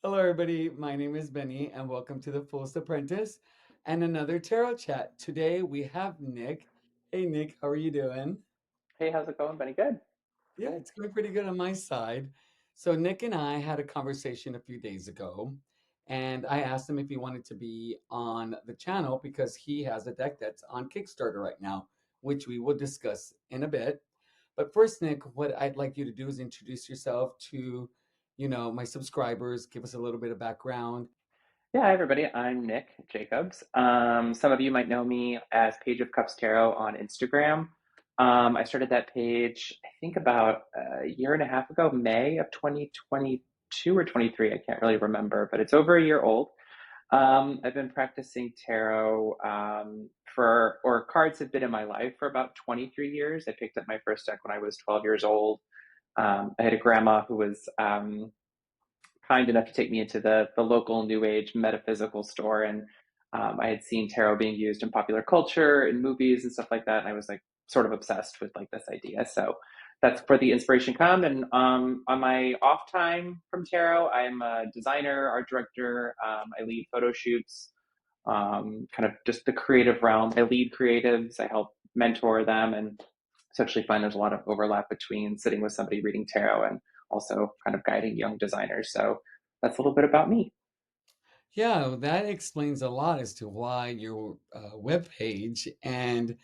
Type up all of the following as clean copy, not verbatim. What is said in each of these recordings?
Hello, everybody. My name is Benny, and welcome to the Fullest Apprentice and another tarot chat. Today we have Nick. Hey, Nick, how are you doing? Hey, how's it going, Benny? Good. Yeah, it's going pretty good on my side. So, Nick and I had a conversation a few days ago, and I asked him if he wanted to be on the channel because he has a deck that's on Kickstarter right now, which we will discuss in a bit. But first, Nick, what I'd like you to do is introduce yourself to, my subscribers, give us a little bit of background. Yeah, hi, everybody. I'm Nick Jacobs. Some of you might know me as Page of Cups Tarot on Instagram. I started that page, I think, about a year and a half ago, May of 2022 or 23. I can't really remember, but it's over a year old. I've been practicing tarot or cards have been in my life for about 23 years. I picked up my first deck when I was 12 years old. I had a grandma who was kind enough to take me into the local New Age metaphysical store, and I had seen tarot being used in popular culture, in movies, and stuff like that. And I was like sort of obsessed with like this idea. So that's where the inspiration come. And on my off time from tarot, I'm a designer, art director. I lead photo shoots, kind of just the creative realm. I lead creatives. I help mentor them, and so actually find there's a lot of overlap between sitting with somebody reading tarot and also kind of guiding young designers. So that's a little bit about me. Yeah, that explains a lot as to why your webpage and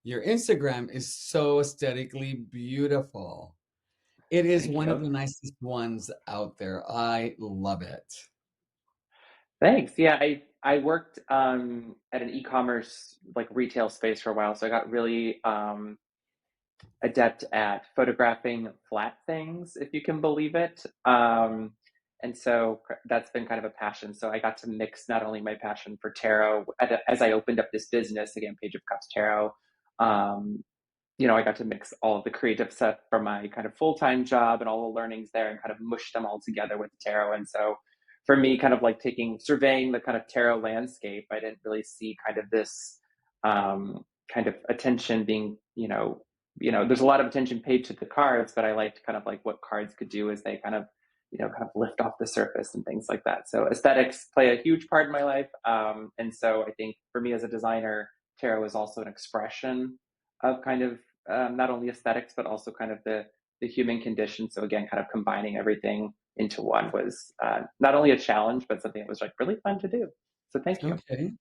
your Instagram is so aesthetically beautiful. It is Thank one of you. the nicest ones out there. I love it. Thanks. Yeah, I worked at an e-commerce like retail space for a while, so I got really adept at photographing flat things, if you can believe it. And so that's been kind of a passion. So I got to mix not only my passion for tarot as I opened up this business again, Page of Cups Tarot. Um, I got to mix all of the creative stuff from my kind of full time job and all the learnings there and kind of mush them all together with the tarot. And so for me, kind of like surveying the kind of tarot landscape, I didn't really see kind of this kind of attention being, there's a lot of attention paid to the cards, but I liked kind of like what cards could do as they kind of, kind of lift off the surface and things like that. So aesthetics play a huge part in my life. And so I think for me as a designer, tarot is also an expression of kind of not only aesthetics but also kind of the human condition. So again, kind of combining everything into one was not only a challenge but something that was like really fun to do. So thank you. Okay,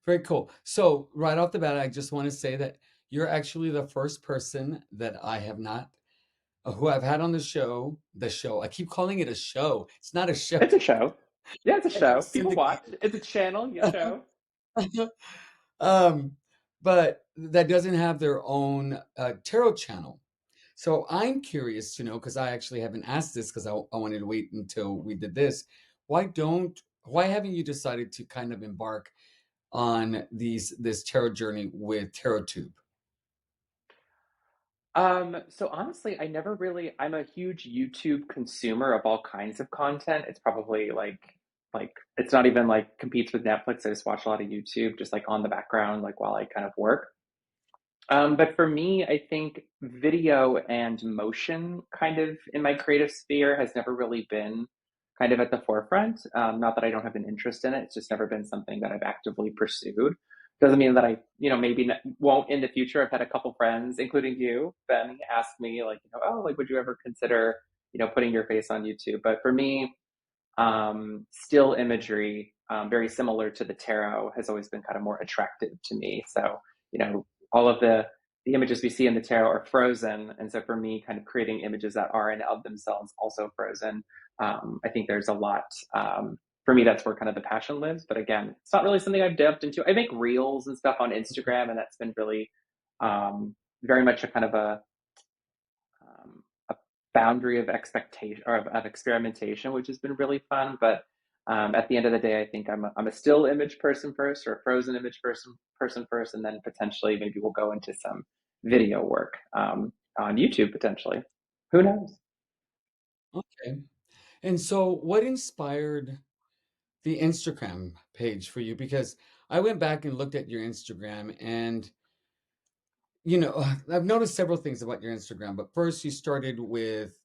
very cool. So, right off the bat, I just want to say that you're actually the first person that I have not, who I've had on the show. The show, I keep calling it a show. It's not a show. It's a show. Yeah, it's a It's show. People watch. syndicated. It's a channel. You show. um, but that doesn't have their own tarot channel. So I'm curious to know, because I actually haven't asked this because I wanted to wait until we did this. Why haven't you decided to kind of embark on this tarot journey with TarotTube? So honestly, I'm a huge YouTube consumer of all kinds of content. It's probably like it's not even like competes with Netflix. I just watch a lot of YouTube just like on the background, like while I kind of work. But for me, I think video and motion kind of in my creative sphere has never really been kind of at the forefront. Not that I don't have an interest in it, it's just never been something that I've actively pursued. Doesn't mean that I, maybe won't in the future. I've had a couple friends, including you, Ben, ask me like, oh, like, would you ever consider, putting your face on YouTube? But for me, still imagery, very similar to the tarot, has always been kind of more attractive to me. So, all of the images we see in the tarot are frozen, and so for me, kind of creating images that are and of themselves also frozen, I think there's a lot. For me, that's where kind of the passion lives. But again, it's not really something I've delved into. I make reels and stuff on Instagram, and that's been really very much a kind of a boundary of expectation or of experimentation, which has been really fun. But at the end of the day, I think I'm a still image person first, or a frozen image person first, and then potentially maybe we'll go into some video work on YouTube potentially. Who knows? Okay. And so what inspired the Instagram page for you? Because I went back and looked at your Instagram and I've noticed several things about your Instagram, but first you started with,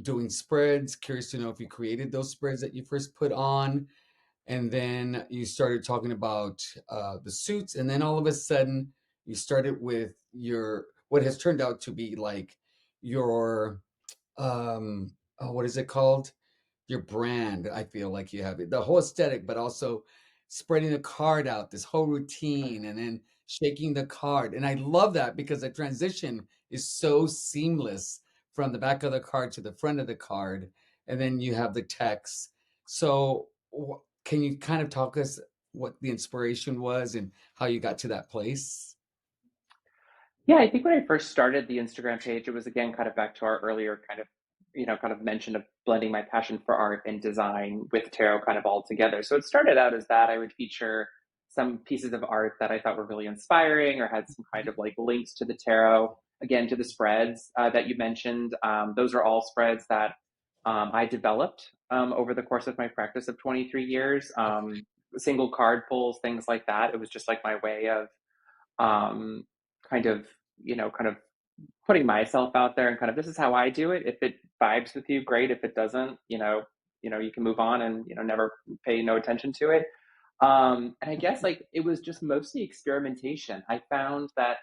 doing spreads. Curious to know if you created those spreads that you first put on, and then you started talking about the suits, and then all of a sudden you started with your what has turned out to be like your oh, what is it called? Your brand. I feel like you have it, the whole aesthetic, but also spreading the card out, this whole routine, and then shaking the card. And I love that because the transition is so seamless from the back of the card to the front of the card, and then you have the text. So, can you kind of talk us what the inspiration was and how you got to that place? Yeah, I think when I first started the Instagram page, it was again kind of back to our earlier kind of mention of blending my passion for art and design with tarot kind of all together. So it started out as that I would feature some pieces of art that I thought were really inspiring or had some kind of like links to the tarot. Again, to the spreads that you mentioned, those are all spreads that I developed over the course of my practice of 23 years. Single card pulls, things like that. It was just like my way of um, kind of kind of putting myself out there and kind of this is how I do it. If it vibes with you, great. If it doesn't, you can move on and never pay no attention to it. And I guess like it was just mostly experimentation. I found that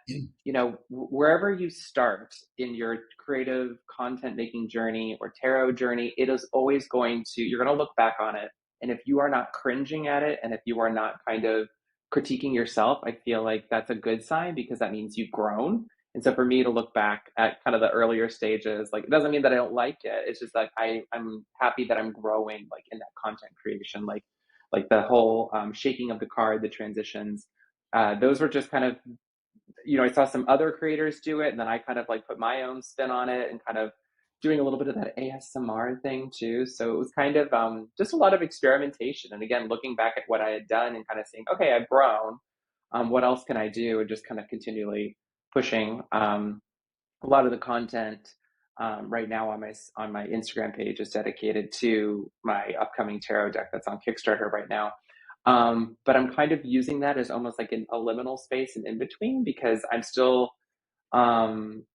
wherever you start in your creative content making journey or tarot journey, it is always you're going to look back on it, and if you are not cringing at it and if you are not kind of critiquing yourself, I feel like that's a good sign because that means you've grown. And so for me to look back at kind of the earlier stages, like it doesn't mean that I don't like it. It's just like I'm happy that I'm growing like in that content creation, like the whole shaking of the card, the transitions. Those were just kind of I saw some other creators do it, and then I kind of like put my own spin on it and kind of doing a little bit of that ASMR thing too. So it was kind of just a lot of experimentation. And again, looking back at what I had done and kind of saying, okay, I've grown. What else can I do? And just kind of continually pushing. A lot of the content right now on my Instagram page is dedicated to my upcoming tarot deck that's on Kickstarter right now. But I'm kind of using that as almost like a liminal space and in between because I'm still um,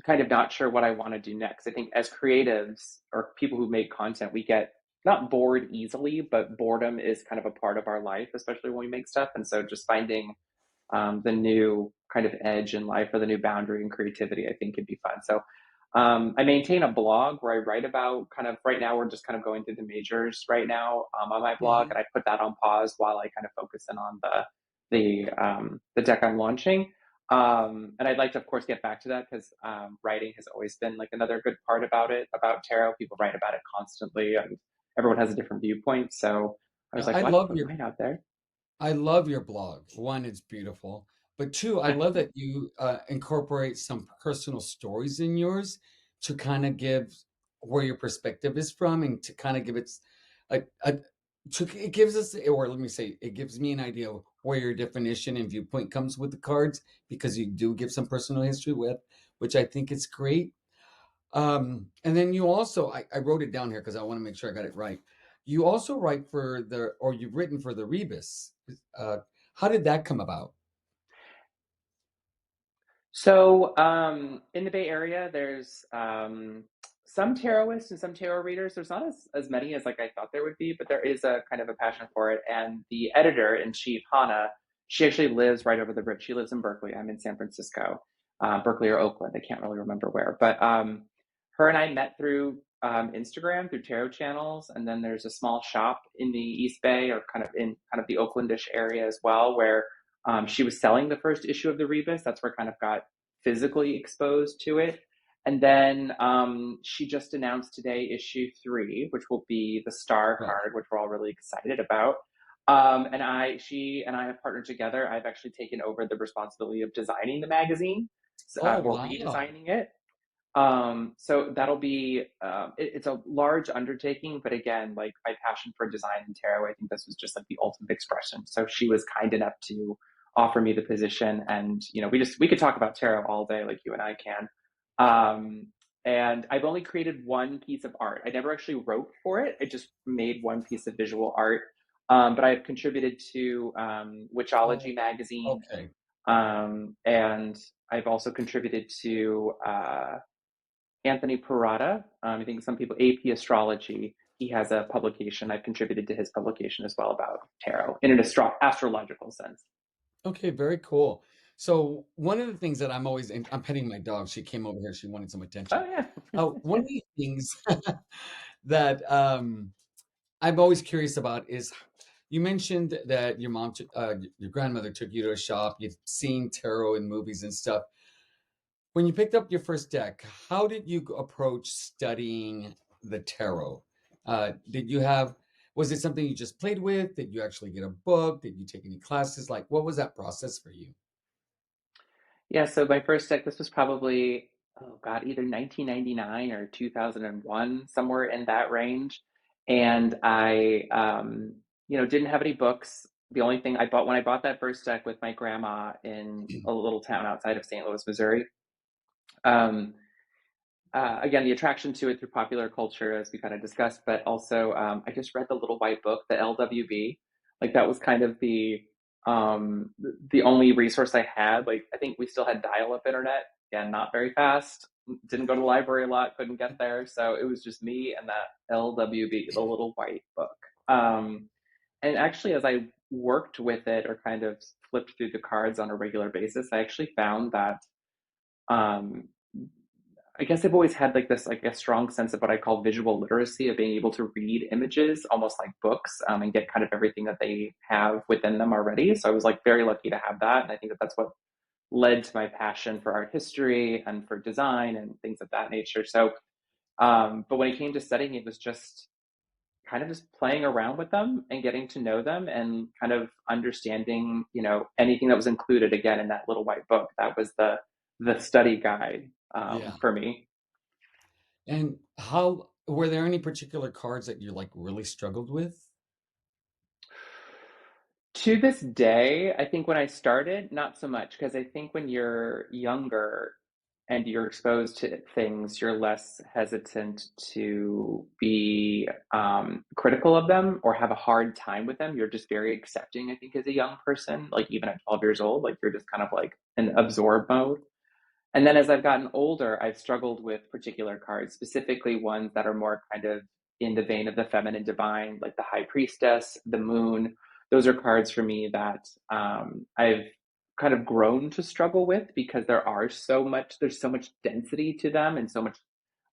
kind of not sure what I want to do next. I think as creatives or people who make content, we get not bored easily, but boredom is kind of a part of our life, especially when we make stuff. And so just finding the new kind of edge in life or the new boundary and creativity, I think could be fun. So I maintain a blog where I write about kind of right now, we're just kind of going through the majors right now on my blog. Mhm. And I put that on pause while I kind of focus in on the deck I'm launching. And I'd like to, of course, get back to that because writing has always been like another good part about it, about tarot. People write about it constantly and everyone has a different viewpoint. So I Yeah, was like, well, I can put mine out there. I love your blog. One, it's beautiful, but two, I love that you incorporate some personal stories in yours to kind of give where your perspective is from, and to kind of give a it gives us, or let me say, it gives me an idea of where your definition and viewpoint comes with the cards because you do give some personal history with, which I think is great. And then you also, I wrote it down here because I want to make sure I got it right. You also write for or you've written for the Rebus. Uh, how did that come about? So, in the Bay Area, there's some tarotists and some tarot readers. There's not as many as like I thought there would be, but there is a kind of a passion for it. And the editor in chief, Hannah, she actually lives right over the bridge. She lives in Berkeley. I'm in San Francisco, Berkeley or Oakland. I can't really remember where. But her and I met through Instagram, through tarot channels, and then there's a small shop in the East Bay or kind of in kind of the Oaklandish area as well, where she was selling the first issue of the Rebus. That's where I kind of got physically exposed to it. And then she just announced today issue 3, which will be the star Right. card, which we're all really excited about. She and I have partnered together. I've actually taken over the responsibility of designing the magazine Oh, or wow. redesigning it. So that'll be it's a large undertaking, but again, like my passion for design and tarot, I think this was just like the ultimate expression. So she was kind enough to offer me the position, and we could talk about tarot all day, like you and I can. Um, and I've only created one piece of art. I never actually wrote for it. I just made one piece of visual art. But I've contributed to Oh, Witchology magazine, okay. and I've also contributed to Anthony Parada. I think some people, AP Astrology, he has a publication. I've contributed to his publication as well about tarot in an astrological sense. Okay, very cool. So one of the things that I'm always, and I'm petting my dog. She came over here. She wanted some Oh attention. yeah. One of the things that I'm always curious about is you mentioned that your grandmother took you to a shop. You've seen tarot in movies and stuff. When you picked up your first deck, how did you approach studying the tarot? Did you have, was it something you just played with? Did you actually get a book? Did you take any classes? Like, what was that process for you? Yeah, so my first deck, this was probably, oh God, either 1999 or 2001, somewhere in that range. And I didn't have any books. The only thing I bought when I bought that first deck with my grandma in a little town outside of St. Louis, Missouri, um, again, the attraction to it through popular culture, as we kind of discussed, but also I just read the little white book, the LWB. Like that was kind of the only resource I had. Like I think we still had dial-up internet, again, not very fast. Didn't go to the library a lot, couldn't get there, so it was just me and that LWB, the little white book. And actually, as I worked with it or kind of flipped through the cards on a regular basis, I actually found that um, I guess I've always had like this, like a strong sense of what I call visual literacy of being able to read images almost like books, and get kind of everything that they have within them already. So I was like very lucky to have that. And I think that that's what led to my passion for art history and for design and things of that nature. So, but when it came to studying, it was just kind of just playing around with them and getting to know them and kind of understanding, anything that was included again in that little white book. That was the study guide Yeah. for me. And how, were there any particular cards that you like really struggled with? To this day, I think when I started, not so much, because I think when you're younger and you're exposed to things, you're less hesitant to be critical of them or have a hard time with them. You're just very accepting, I think, as a young person, like even at 12 years old, like you're just kind of like in absorb mode. And then as I've gotten older, I've struggled with particular cards, specifically ones that are more kind of in the vein of the feminine divine, like the High Priestess, the Moon. Those are cards for me that I've kind of grown to struggle with because there's so much density to them and so much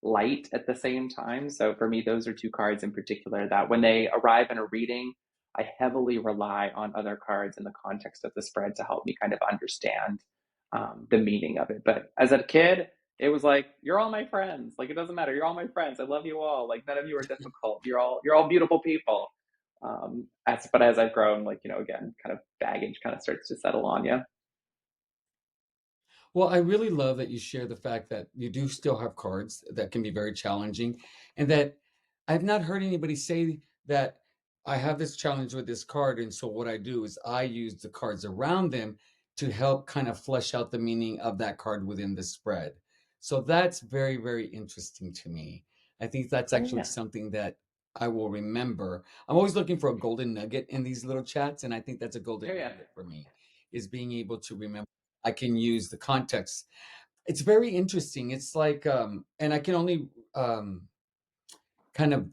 light at the same time. So for me, those are two cards in particular that when they arrive in a reading, I heavily rely on other cards in the context of the spread to help me kind of understand the meaning of it. But as a kid, it was like, you're all my friends. Like it doesn't matter. You're all my friends. I love you all. Like none of you are difficult. You're all beautiful people. But as I've grown, like, again, kind of baggage kind of starts to settle on you. Well, I really love that you share the fact that you do still have cards that can be very challenging, and that I've not heard anybody say that I have this challenge with this card, and so what I do is I use the cards around them to help kind of flesh out the meaning of that card within the spread. So that's very, very interesting to me. I think that's Oh actually yeah. something that I will remember. I'm always looking for a golden nugget in these little chats, and I think that's a golden Oh yeah. nugget for me, is being able to remember I can use the context. It's very interesting. It's like, and I can only kind of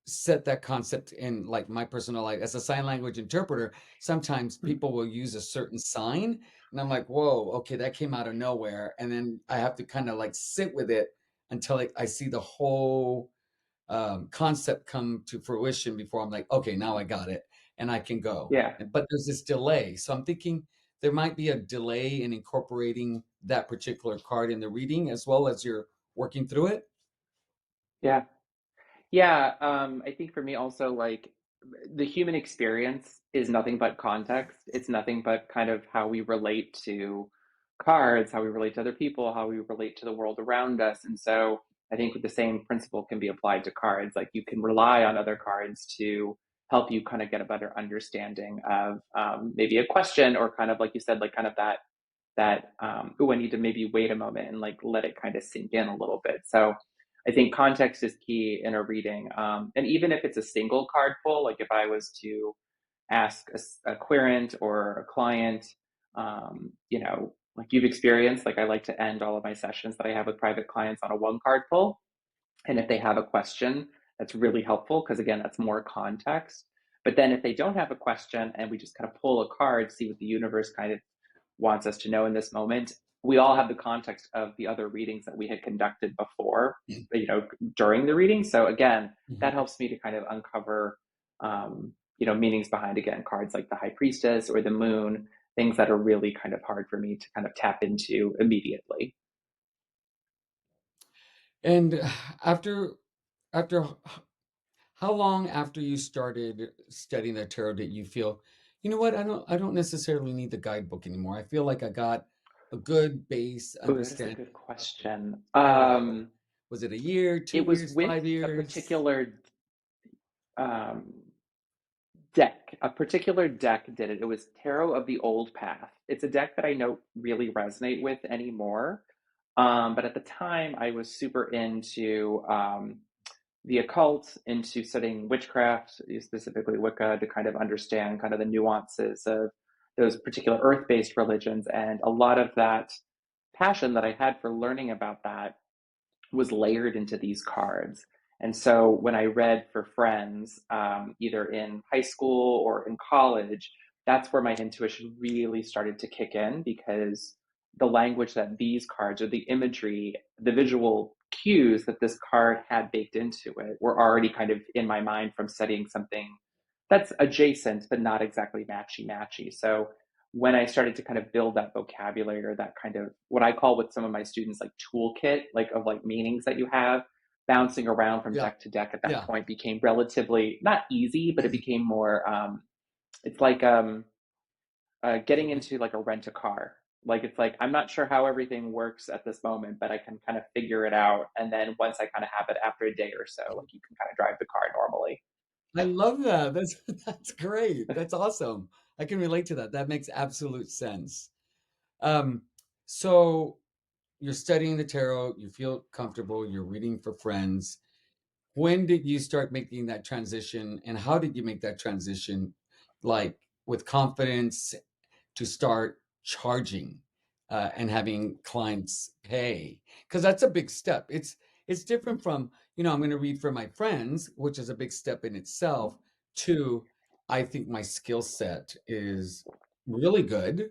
set that concept in like my personal life as a sign language interpreter. Sometimes Hmm. people will use a certain sign, and I'm like, whoa, okay, that came out of nowhere. And then I have to kind of like sit with it until I see the whole concept come to fruition before I'm like, okay, now I got it and I can go. Yeah. But there's this delay. So I'm thinking there might be a delay in incorporating that particular card in the reading as well as you're working through it. Yeah. Yeah, I think for me also, like the human experience is nothing but context. It's nothing but kind of how we relate to cards, how we relate to other people, how we relate to the world around us. And so I think the same principle can be applied to cards. Like you can rely on other cards to help you kind of get a better understanding of maybe a question or kind of like you said, like kind of oh, I need to maybe wait a moment and like let it kind of sink in a little bit. So I think context is key in a reading. And even if it's a single card pull, like if I was to ask a querent or a client, like you've experienced, like I like to end all of my sessions that I have with private clients on a one card pull. And if they have a question, that's really helpful because, again, that's more context. But then if they don't have a question and we just kind of pull a card, see what the universe kind of wants us to know in this moment, we all have the context of the other readings that we had conducted before, during the reading. So again, that Mhm. helps me to kind of uncover, meanings behind, again, cards like the High Priestess or the Moon, things that are really kind of hard for me to kind of tap into immediately. And after after how long after you started studying the tarot did you feel, you know what, I don't necessarily need the guidebook anymore. I feel like I got a good base Oh, that is a understanding good question. tarot. Was it a year, two It was years, with 5 years? um, a particular deck did it. It was Tarot of the Old Path. It's a deck that I don't really resonate with anymore. But at the time, I was super into the occult, into studying witchcraft, specifically Wicca, to kind of understand kind of the nuances of those particular earth-based religions. And a lot of that passion that I had for learning about that was layered into these cards. And so when I read for friends, either in high school or in college, that's where my intuition really started to kick in because the language that these cards or the imagery, the visual cues that this card had baked into it were already kind of in my mind from studying something that's adjacent but not exactly matchy matchy. So when I started to kind of build that vocabulary or that kind of what I call with some of my students like toolkit, like of like meanings that you have, bouncing around from Yeah, deck to deck at that yeah. point became relatively not easy, but it became more. It's like getting into like a rent a car. Like it's like I'm not sure how everything works at this moment, but I can kind of figure it out. And then once I kind of have it after a day or so, like you can kind of drive the car normally. I love that. That's that's great. That's awesome. I can relate to that. That makes absolute sense. Um, so you're studying the tarot, you feel comfortable, you're reading for friends. When did you start making that transition and how did you make that transition, like with confidence, to start charging and having clients pay? Because that's a big step. It's different from, I'm going to read for my friends, which is a big step in itself, to I think my skill set is really good.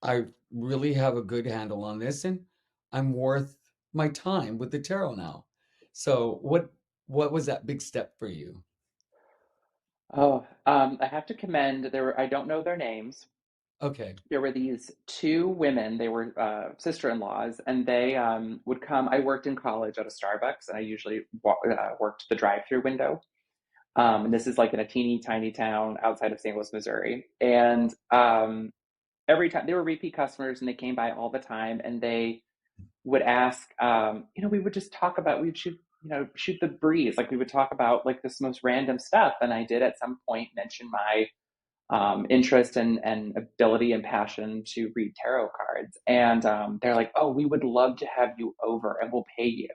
I really have a good handle on this, and I'm worth my time with the tarot now. So what was that big step for you? Oh, I have to commend there were I don't know their names. Okay. There were these two women. They were sister-in-laws, and they would come. I worked in college at a Starbucks, and I usually worked the drive-through window. And this is like in a teeny tiny town outside of St. Louis, Missouri. And every time they were repeat customers, and they came by all the time, and they would ask. We would just talk about. We'd shoot the breeze. Like we would talk about like this most random stuff. And I did at some point mention my interest and ability and passion to read tarot cards. And they're like, "Oh, we would love to have you over, and we'll pay you."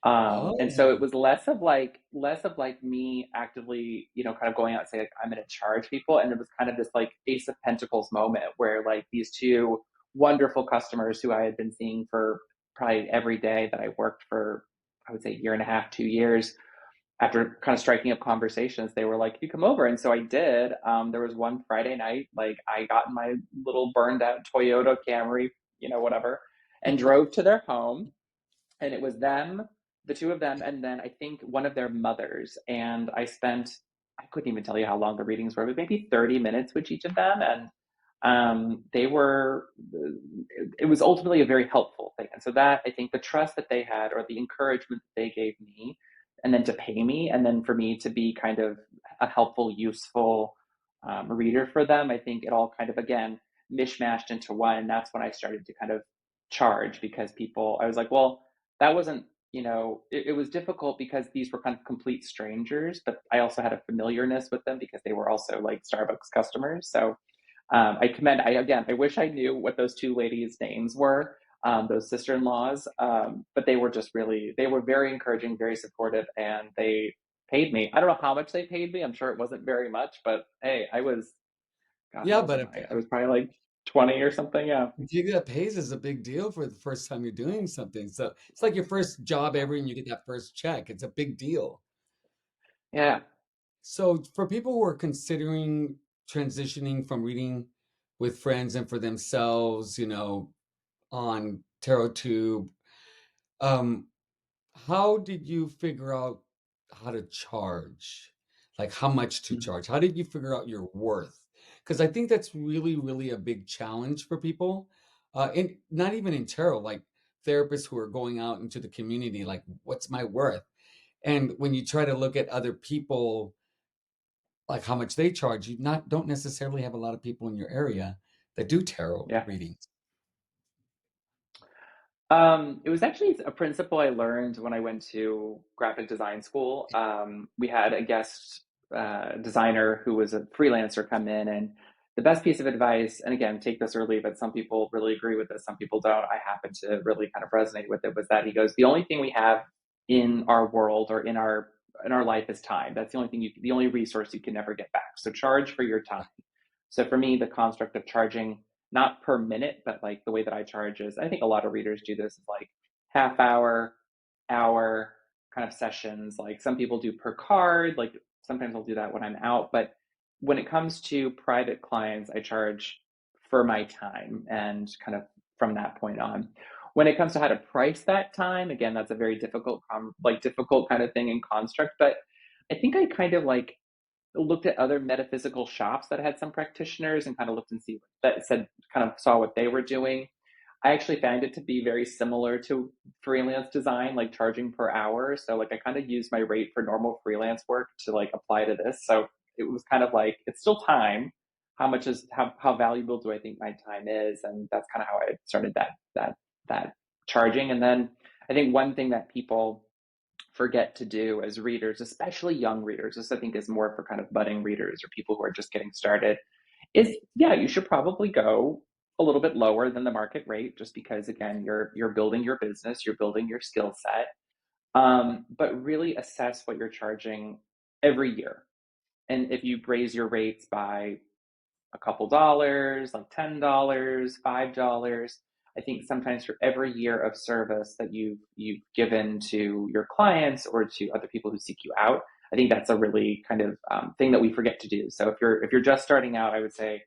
And so it Oh. was less of like me actively, kind of going out and say like I'm going to charge people, and it was kind of this like Ace of Pentacles moment where like these two wonderful customers who I had been seeing for probably every day that I worked for, I would say, a year and a half, 2 years, after kind of striking up conversations, they were like, "You come over," and so I did. There was one Friday night, like I got in my little burned out Toyota Camry, whatever, and drove to their home, and it was them, the two of them, and then I think one of their mothers. And I couldn't even tell you how long the readings were, but maybe 30 minutes with each of them, and they were. It was ultimately a very helpful thing, and so that I think the trust that they had, or the encouragement that they gave me, and then to pay me, and then for me to be kind of a helpful, useful reader for them, I think it all kind of again mishmashed into one, and that's when I started to kind of charge because I was like, well, that wasn't, it was difficult because these were kind of complete strangers, but I also had a familiarness with them because they were also like Starbucks customers. So I wish I knew what those two ladies' names were, those sister-in-laws, but they were very encouraging, very supportive, and they paid me. I don't know how much they paid me. I'm sure it wasn't very much, but hey, I was, God, how Yeah, old but am I? I was probably like 20 or something. Yeah. If you get pays is a big deal for the first time you're doing something. So it's like your first job ever and you get that first check. It's a big deal. Yeah. So for people who are considering transitioning from reading with friends and for themselves, on TarotTube, um, how did you figure out how to charge? Like how much to Mhm. charge? How did you figure out your worth? Because I think that's really, really a big challenge for people. And not even in tarot, like therapists who are going out into the community, like, what's my worth? And when you try to look at other people, like how much they charge, you not don't necessarily have a lot of people in your area that do tarot Yeah. readings. It was actually a principle I learned when I went to graphic design school. We had a guest designer who was a freelancer come in, and the best piece of advice, and again, take this or leave it, some people really agree with this, some people don't. I happen to really kind of resonate with it, was that he goes, the only thing we have in our world or in our life is time. That's the only thing the only resource you can never get back. So charge for your time. So for me, the construct of charging not per minute, but like the way that I charge is, I think a lot of readers do this, is like half hour, hour kind of sessions. Like some people do per card, like sometimes I'll do that when I'm out. But when it comes to private clients, I charge for my time and kind of from that point on. When it comes to how to price that time, again, that's a very difficult, difficult kind of thing in construct. But I think I kind of like looked at other metaphysical shops that had some practitioners and kind of looked and see that said, kind of saw what they were doing. I actually found it to be very similar to freelance design, like charging per hour. So like I kind of used my rate for normal freelance work to like apply to this. So it was kind of like, it's still time. How valuable do I think my time is? And that's kind of how I started that charging. And then I think one thing that people forget to do as readers, especially young readers, this I think is more for kind of budding readers or people who are just getting started, is yeah, you should probably go a little bit lower than the market rate, just because again, you're building your business, you're building your skill set, but really assess what you're charging every year. And if you raise your rates by a couple dollars, like $10, $5. I think sometimes for every year of service that you've given to your clients or to other people who seek you out, I think that's a really kind of thing that we forget to do. So if you're just starting out, I would say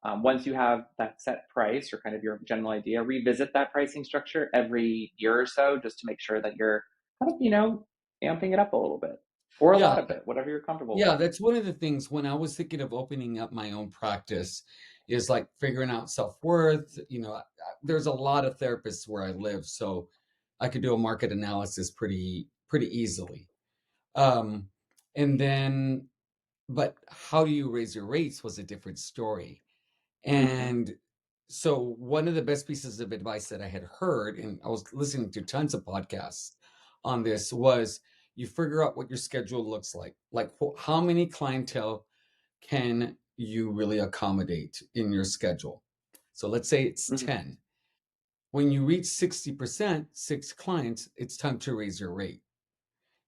once you have that set price or kind of your general idea, revisit that pricing structure every year or so, just to make sure that you're kind of amping it up a little bit or a lot Yeah, of it, whatever you're comfortable with. yeah, that's one of the things when I was thinking of opening up my own practice is like figuring out self-worth. There's a lot of therapists where I live, so I could do a market analysis pretty easily. Um, and then, but how do you raise your rates was a different story. Hmm. And so one of the best pieces of advice that I had heard, and I was listening to tons of podcasts on this, was you figure out what your schedule looks like. Like how many clientele can you really accommodate in your schedule? So let's say it's Hmm. 10. When you reach 60%, six clients, it's time to raise your rate.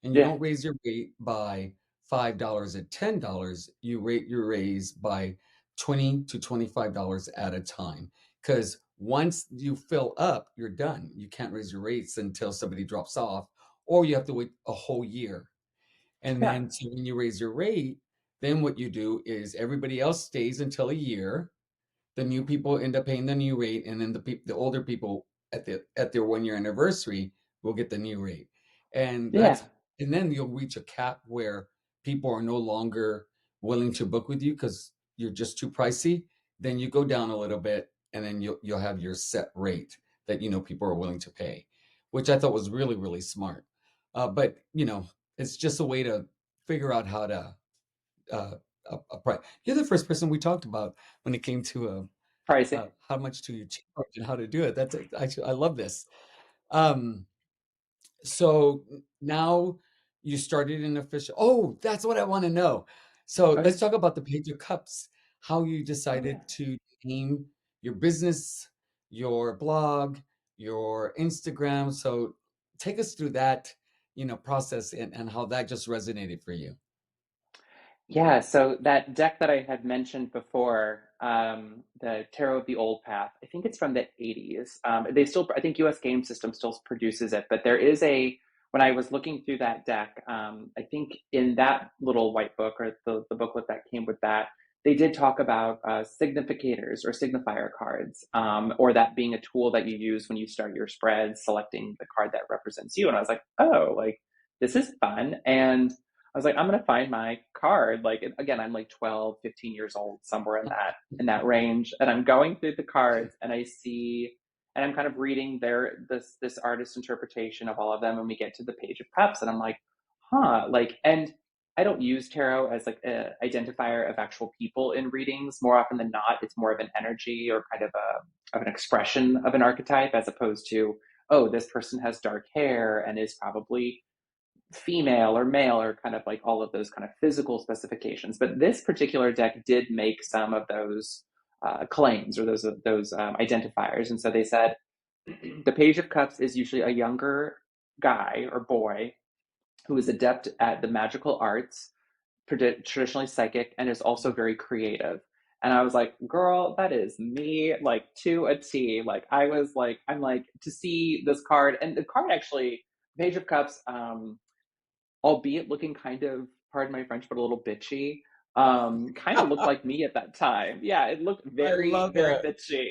And you Yeah, don't raise your rate by $5 or $10. You rate your raise by $20 to $25 at a time. Because once you fill up, you're done. You can't raise your rates until somebody drops off, or you have to wait a whole year. And yeah, then so when you raise your rate, then what you do is everybody else stays until a year. The new people end up paying the new rate, and then the older people at their 1 year anniversary will get the new rate. And yeah. then you'll reach a cap where people are no longer willing to book with you because you're just too pricey. Then you go down a little bit, and then you'll have your set rate that people are willing to pay, which I thought was really, really smart. But it's just a way to figure out how to uh, a price. You're the first person we talked about when it came to Pricing. how much do you charge and how to do it. Actually, I love this. Um, so now you started an official. Oh, that's what I want to know. So let's Okay. talk about the Page of Cups. How you Oh yeah. decided to name your business, your blog, your Instagram. So take us through that, process and how that just resonated for you. Yeah, so that deck that I had mentioned before, the Tarot of the Old Path, I think it's from the 80s. They still, I think US Game System still produces it, but there is when I was looking through that deck, I think in that little white book or the booklet that came with that, they did talk about significators or signifier cards, or that being a tool that you use when you start your spread, selecting the card that represents you. And I was like, oh, like this is fun. And I was like, I'm gonna find my card. Like again, I'm like 12, 15 years old, somewhere in that range. And I'm going through the cards and I see and I'm kind of reading this artist interpretation of all of them, and we get to the Page of Cups, and I'm like, huh, like and I don't use tarot as like a identifier of actual people in readings. More often than not, it's more of an energy or kind of an expression of an archetype as opposed to, oh, this person has dark hair and is probably female or male or kind of like all of those kind of physical specifications. But this particular deck did make some of those claims or those identifiers, and so they said the Page of Cups is usually a younger guy or boy who is adept at the magical arts, traditionally psychic, and is also very creative. And I was like, girl, that is me, like to a T. Like I was like, I'm like to see this card, and the card actually, Page of Cups, albeit looking kind of, pardon my French, but a little bitchy. Kind of looked like me at that time. Yeah, it looked I very, love very it. bitchy.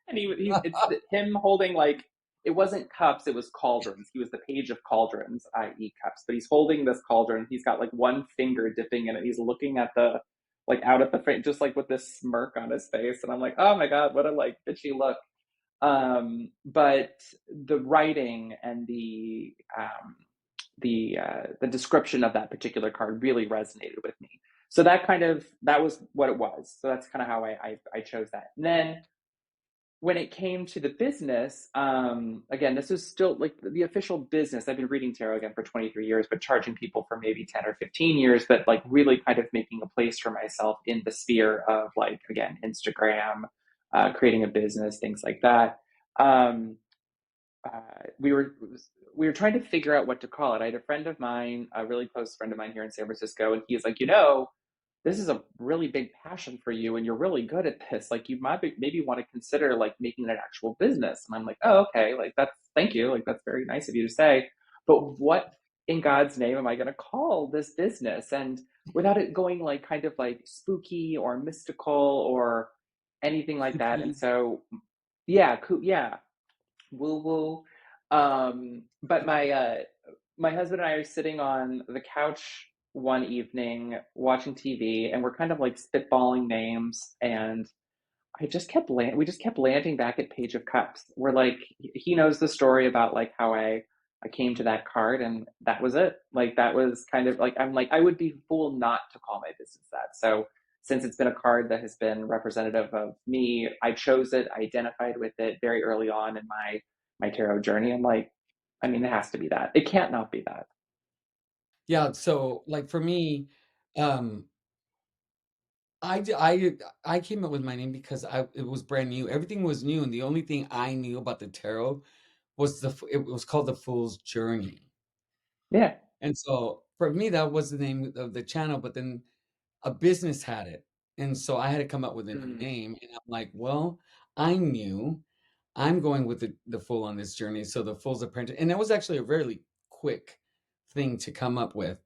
And it's him holding like, it wasn't cups, it was cauldrons. He was the Page of Cauldrons, i.e., cups. But he's holding this cauldron. He's got like one finger dipping in it. He's looking at like out at the frame, just like with this smirk on his face. And I'm like, oh my God, what a like bitchy look. But the writing and the description of that particular card really resonated with me. So that was what it was. So that's kind of how I chose that. And then when it came to the business, again, this is still like the official business. I've been reading tarot again for 23 years, but charging people for maybe 10 or 15 years, but like really kind of making a place for myself in the sphere of like, again, Instagram, creating a business, things like that. Um, we were trying to figure out what to call it. I had a friend of mine, a really close friend of mine here in San Francisco, and he's like, this is a really big passion for you, and you're really good at this. Like, maybe want to consider like making it an actual business. And I'm like, oh, okay, like that's thank you, like that's very nice of you to say. But what in God's name am I going to call this business? And without it going like kind of like spooky or mystical or anything like that. And Creepy. so, yeah, yeah, woo woo. But my husband and I are sitting on the couch one evening watching TV, and we're kind of like spitballing names, and we just kept landing back at Page of Cups. We're like, he knows the story about like how I came to that card, and that was it. Like that was kind of like I'm like I would be a fool not to call my business that. So since it's been a card that has been representative of me, I chose it, I identified with it very early on in my tarot journey. I'm like, I mean, it has to be that. It can't not be that. Yeah, so, like, for me, um, I came up with my name because it was brand new. Everything was new, and the only thing I knew about the tarot was it was called The Fool's Journey. Yeah. And so, for me, that was the name of the channel, but then a business had it, and so I had to come up with a new Mm, name, and I'm like, "Well, I knew I'm going with the fool on this journey, so the Fool's Apprentice," and that was actually a really quick thing to come up with.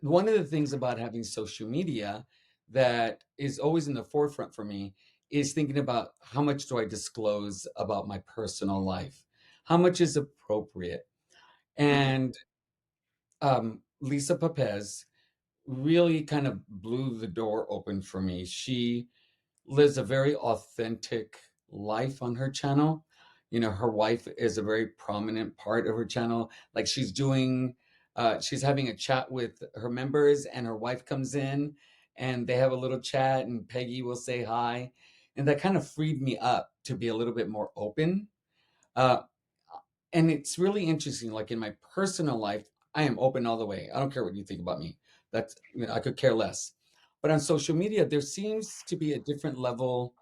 One of the things about having social media that is always in the forefront for me is thinking about how much do I disclose about my personal life? How much is appropriate? mhm, And Lisa Papez really kind of blew the door open for me. She lives a very authentic life on her channel. Her wife is a very prominent part of her channel. Like she's having a chat with her members, and her wife comes in and they have a little chat, and Peggy will say hi. And that kind of freed me up to be a little bit more open. Uh, and it's really interesting. Like in my personal life, I am open all the way. I don't care what you think about me. I could care less. But on social media, there seems to be a different level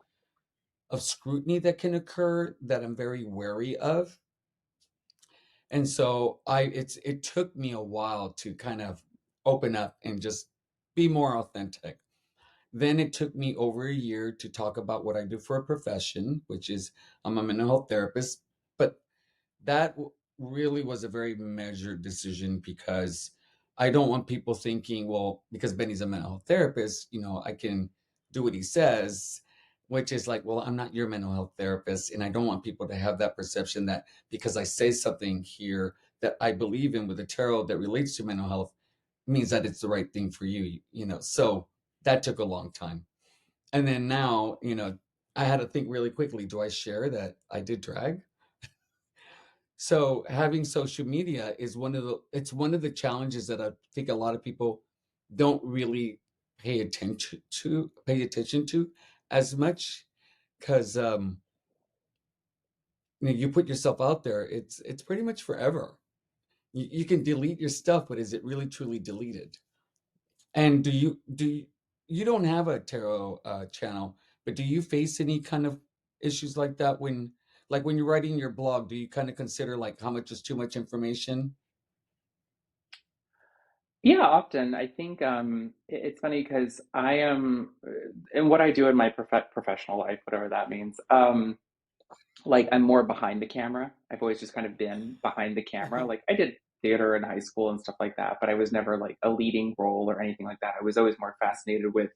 of scrutiny that can occur that I'm very wary of. And so it took me a while to kind of open up and just be more authentic. Then it took me over a year to talk about what I do for a profession, which is I'm a mental health therapist. But that really was a very measured decision because I don't want people thinking, well, because Benny's a mental health therapist, I can do what he says, which is like, well, I'm not your mental health therapist. And I don't want people to have that perception that because I say something here that I believe in with the tarot that relates to mental health means that it's the right thing for you. So that took a long time. And then now, I had to think really quickly, do I share that I did drag? So having social media is one of the challenges that I think a lot of people don't really pay attention to as much because you put yourself out there. It's pretty much forever. You can delete your stuff, but is it really truly deleted? And you don't have a tarot channel, but do you face any kind of issues like that when you're writing your blog? Do you kind of consider like how much is too much information? Yeah, often. I think it's funny because I am, in what I do in my professional life, whatever that means. Like I'm more behind the camera. I've always just kind of been behind the camera. Like I did theater in high school and stuff like that, but I was never like a leading role or anything like that. I was always more fascinated with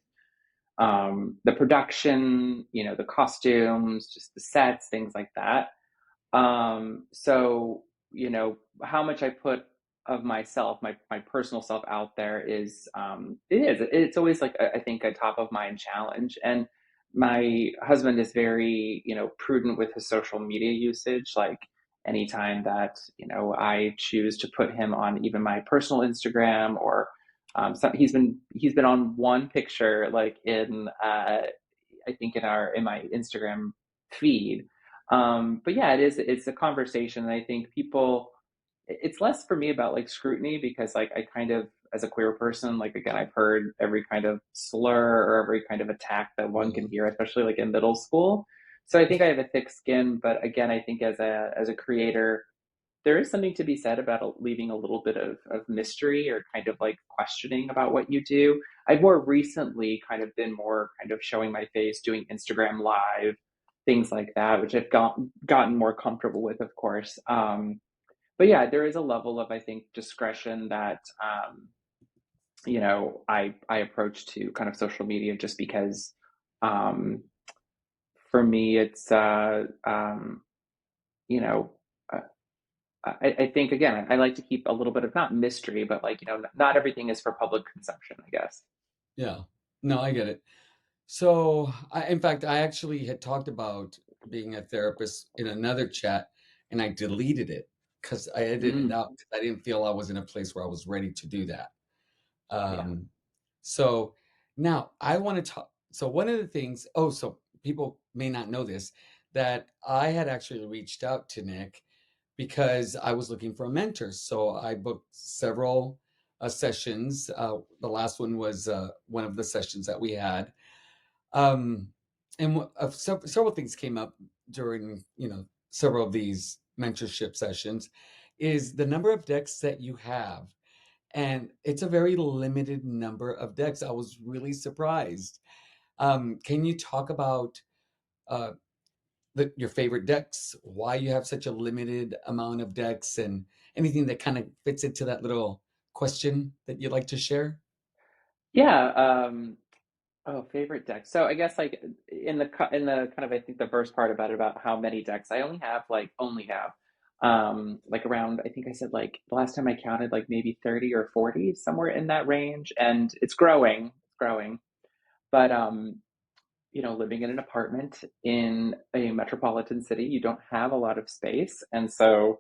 the production, the costumes, just the sets, things like that. So, how much I put of myself, my personal self out there it's always like, I think a top of mind challenge. And my husband is very, prudent with his social media usage. Like anytime that, I choose to put him on even my personal Instagram or, he's been on one picture, like I think in my Instagram feed. But yeah, it's a conversation. And I think it's less for me about like scrutiny because like I kind of, as a queer person, like again, I've heard every kind of slur or every kind of attack that one can Really? hear, especially like in middle school. So I think I have a thick skin, but again, I think as a creator, there is something to be said about leaving a little bit of mystery or kind of like questioning about what you do. I've more recently kind of been more kind of showing my face, doing Instagram live, things like that, which I've gotten more comfortable with, of course. But yeah, there is a level of, I think, discretion that I approach to kind of social media just because um, for me it's you know uh, I think again, I like to keep a little bit of not mystery, but like, not everything is for public consumption, I guess. Yeah. No, I get it. So, in fact, I actually had talked about being a therapist in another chat, and I deleted it because I edited it Mm, out because I didn't feel I was in a place where I was ready to do that. yeah. Um, so now I want to talk. So one of the things, so people may not know this, that I had actually reached out to Nick because I was looking for a mentor. So I booked several sessions. The last one was one of the sessions that we had. Um, and several things came up during, several of these mentorship sessions is the number of decks that you have. And it's a very limited number of decks. I was really surprised. Can you talk about uh, your favorite decks, why you have such a limited amount of decks, and anything that kind of fits into that little question that you'd like to share? Yeah. Oh, favorite deck. So I guess like in the kind of, I think the first part about it, about how many decks I only have like around, I think I said like the last time I counted like maybe 30 or 40, somewhere in that range, and it's growing. But living in an apartment in a metropolitan city, you don't have a lot of space. And so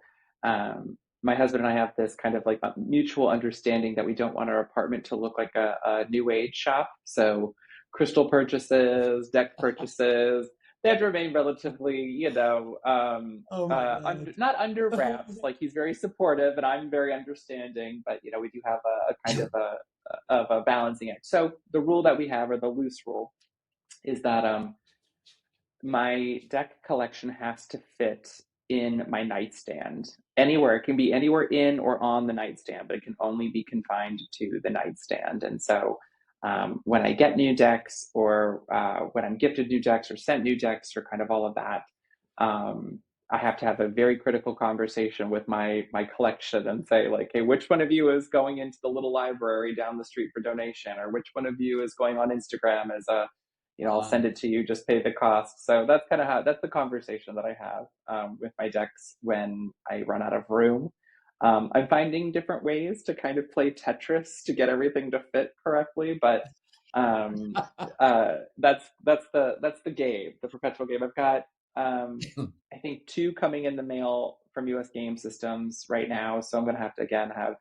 my husband and I have this kind of like a mutual understanding that we don't want our apartment to look like a new age shop. So crystal purchases, deck purchases, they have to remain relatively, Oh my God. not under wraps. Like he's very supportive and I'm very understanding, but we do have a kind of a balancing act. So the rule that we have, or the loose rule, is that my deck collection has to fit in my nightstand anywhere. It can be anywhere in or on the nightstand, but it can only be confined to the nightstand. And so when I get new decks or when I'm gifted new decks or sent new decks or kind of all of that, um, I have to have a very critical conversation with my collection and say like, hey, which one of you is going into the little library down the street for donation, or which one of you is going on Instagram as a, I'll Uh, send it to you, just pay the cost. So that's kind of how that's the conversation that I have with my decks when I run out of room. I'm finding different ways to kind of play Tetris to get everything to fit correctly, but um, that's the game, the perpetual game. I've got I think two coming in the mail from US Game Systems right now, so I'm gonna have to again have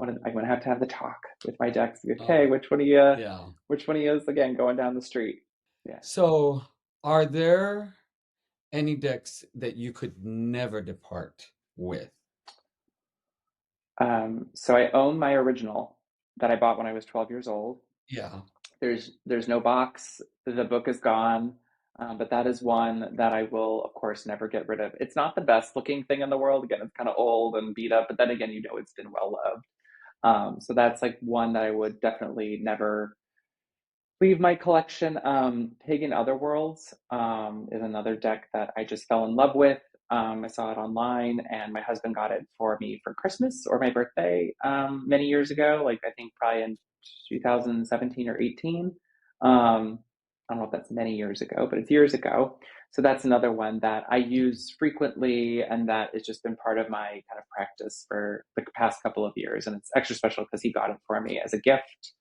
I'm gonna have to have the talk with my decks. Okay, uh, yeah. which one of you is again going down the street? Yeah. So, are there any decks that you could never depart with? So I own my original that I bought when I was 12 years old. Yeah. There's no box. The book is gone, but that is one that I will, of course, never get rid of. It's not the best looking thing in the world. Again, it's kind of old and beat up, but then again, it's been well loved. So that's like one that I would definitely never leave my collection. Pagan Otherworlds is another deck that I just fell in love with. I saw it online, and my husband got it for me for Christmas or my birthday many years ago. Like I think probably in 2017 or 18. I don't know if that's many years ago, but it's years ago. So that's another one that I use frequently, and that has just been part of my kind of practice for the past couple of years. And it's extra special because he got it for me as a gift.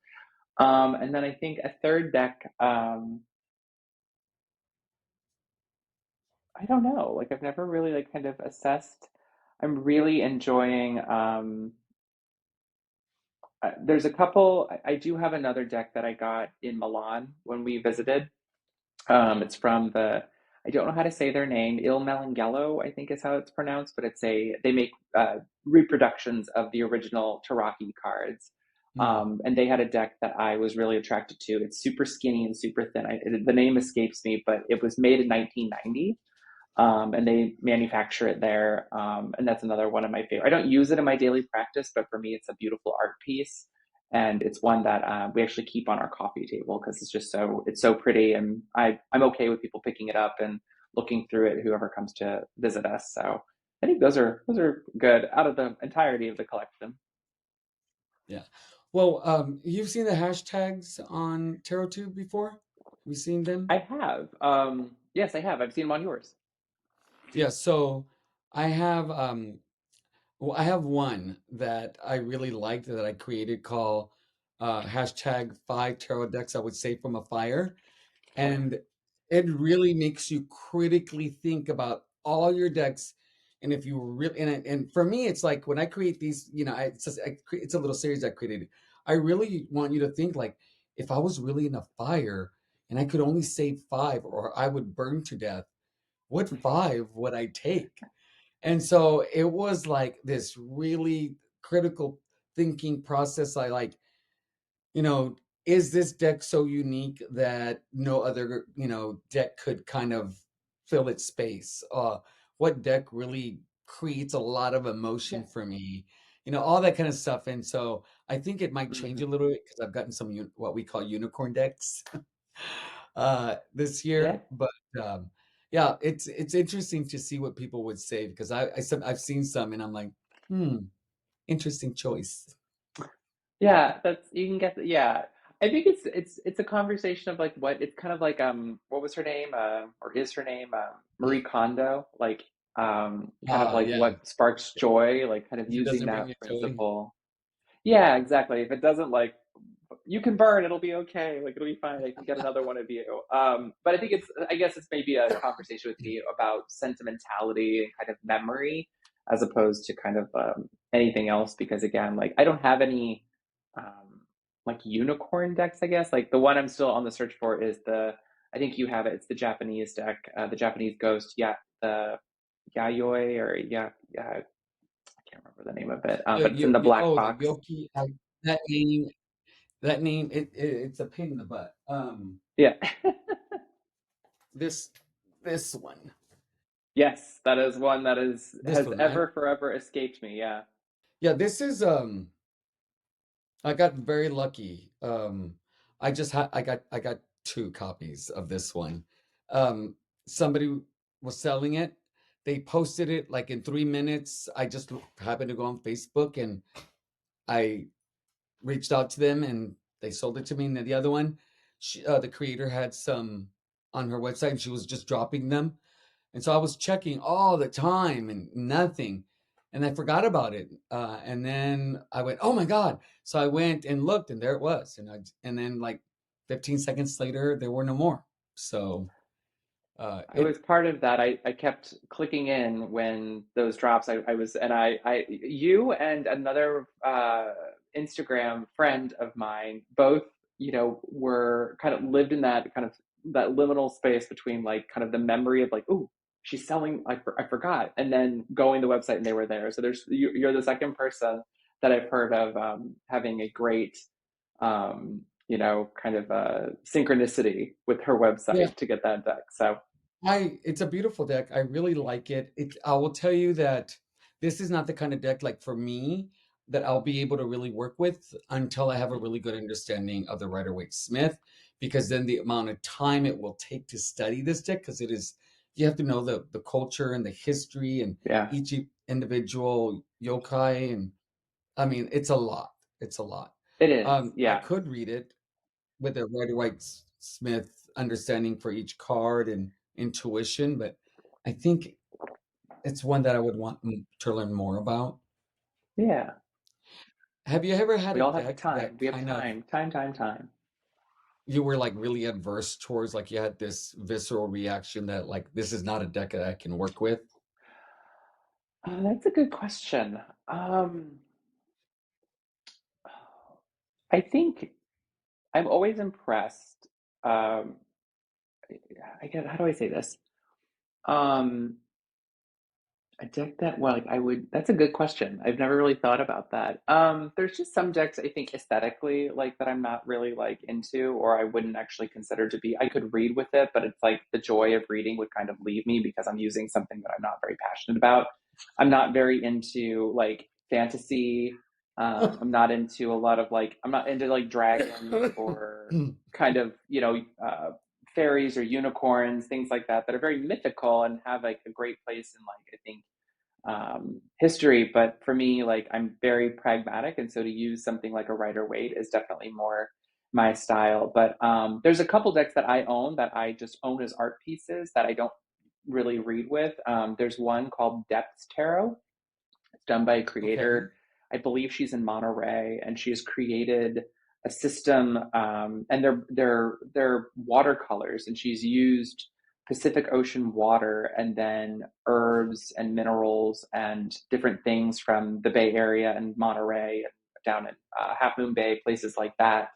And then I think a third deck, I don't know, like I've never really like kind of assessed. I'm really enjoying there's a couple I do have another deck that I got in Milan when we visited. It's from the I don't know how to say their name, Il Melangello, I think is how it's pronounced, but they make reproductions of the original Taraki cards. Mm. And they had a deck that I was really attracted to. It's super skinny and super thin. The name escapes me, but it was made in 1990, and they manufacture it there. And that's another one of my favorite. I don't use it in my daily practice, but for me, it's a beautiful art piece, and it's one that we actually keep on our coffee table because it's so pretty, and I'm okay with people picking it up and looking through it. Whoever comes to visit us, so I think those are good out of the entirety of the collection. Yeah. Well, you've seen the hashtags on TarotTube before? Have you seen them? I have, yes, I have. I've seen them on yours. Yeah, so I have I have one that I really liked that I created called hashtag 5 tarot decks I would save from a fire. Oh yeah. And it really makes you critically think about all your decks. And if you really, and for me, it's like when I create these, it's a little series I created. I really want you to think like, if I was really in a fire and I could only save 5 or I would burn to death, what 5 would I take? And so it was like this really critical thinking process. I like, you know, is this deck so unique that no other, deck could kind of fill its space? What deck really creates a lot of Yeah. emotion for me? All that kind of stuff. And so I think it might change Hmm. a little bit because I've gotten some what we call unicorn decks this Yeah. year. But yeah, it's interesting to see what people would say because I've seen some and I'm like, hmm, interesting choice. Yeah, that's you can get yeah. I think it's a conversation of like what it's kind of like what was her name or is her name Marie Kondo, like kind of like Yeah. what sparks joy, like kind of If it using doesn't bring that you joy. principle. Yeah, exactly. If it doesn't like you can burn, it'll be okay. Like it'll be fine. I can get another one of you. But I guess it's maybe a conversation with me about sentimentality and kind of memory as opposed to kind of anything else. Because again, like I don't have any like unicorn decks. I guess like the one I'm still on the search for is I think you have it. It's the Japanese deck, the Japanese Ghost. Yeah, the Yayoi or yeah. I can't remember the name of it, but it's in the black The box. Yoki, that name, it's a pain in the butt. Yeah. This this one, Yes, that is one that this has one. ever forever escaped me. Yeah. Yeah, this is I got very lucky. I got two copies of this one. Um, Somebody was selling it. They posted it like in 3 minutes. I just happened to go on Facebook and I reached out to them and they sold it to me. And then the other one, the creator had some on her website and she was just dropping them. And so I was checking all the time and nothing. And I forgot about it. And then I went, oh my God. So I went and looked and there it was. And then like 15 seconds later, there were no more. So I it, was part of that. I kept clicking in when those drops. I was, and you and another Instagram friend of mine both, were kind of lived in that kind of that liminal space between like kind of the memory of like, oh, she's selling, I forgot, and then going to the website and they were there. So you're the second person that I've heard of having a great, kind of synchronicity with her yeah, website to get that deck. So. it's a beautiful deck. I really like it. I will tell you that this is not the kind of deck like for me that I'll be able to really work with until I have a really good understanding of the Rider-Waite Smith, because then the amount of time it will take to study this deck, because you have to know the culture and the history and Yeah, each individual yokai, and I mean it's a lot. It's a lot. it is. I Yeah. could read it with a Rider-Waite Smith understanding for each card and intuition, but I think it's one that I would want to learn more about. Yeah. Have you ever had We a all have deck time. that We have kind of time. Time, time, time. you were like really adverse towards, like you had this visceral reaction that like this is not a deck that I can work with? That's a good question. Um, I think I'm always impressed. Um, I get, how do I say this? Um, A deck that, well, like I would, that's a good question. I've never really thought about that. There's just some decks I think aesthetically like that I'm not really like into, or I wouldn't actually consider to be. I could read with it, but it's like the joy of reading would kind of leave me because I'm using something that I'm not very passionate about. I'm not very into like fantasy. I'm not into a lot of like, I'm not into like dragons or kind of, fairies or unicorns, things like that are very mythical and have like a great place in like I think history. But for me, like I'm very pragmatic, and so to use something like a Rider Waite is definitely more my style. But there's a couple decks that I own that I just own as art pieces that I don't really read with. There's one called Depths Tarot. It's done by a Okay. creator. I believe she's in Monterey, and she has created a system, and they're watercolors, and she's used Pacific Ocean water and then herbs and minerals and different things from the Bay Area and Monterey and down in Half Moon Bay, places like that.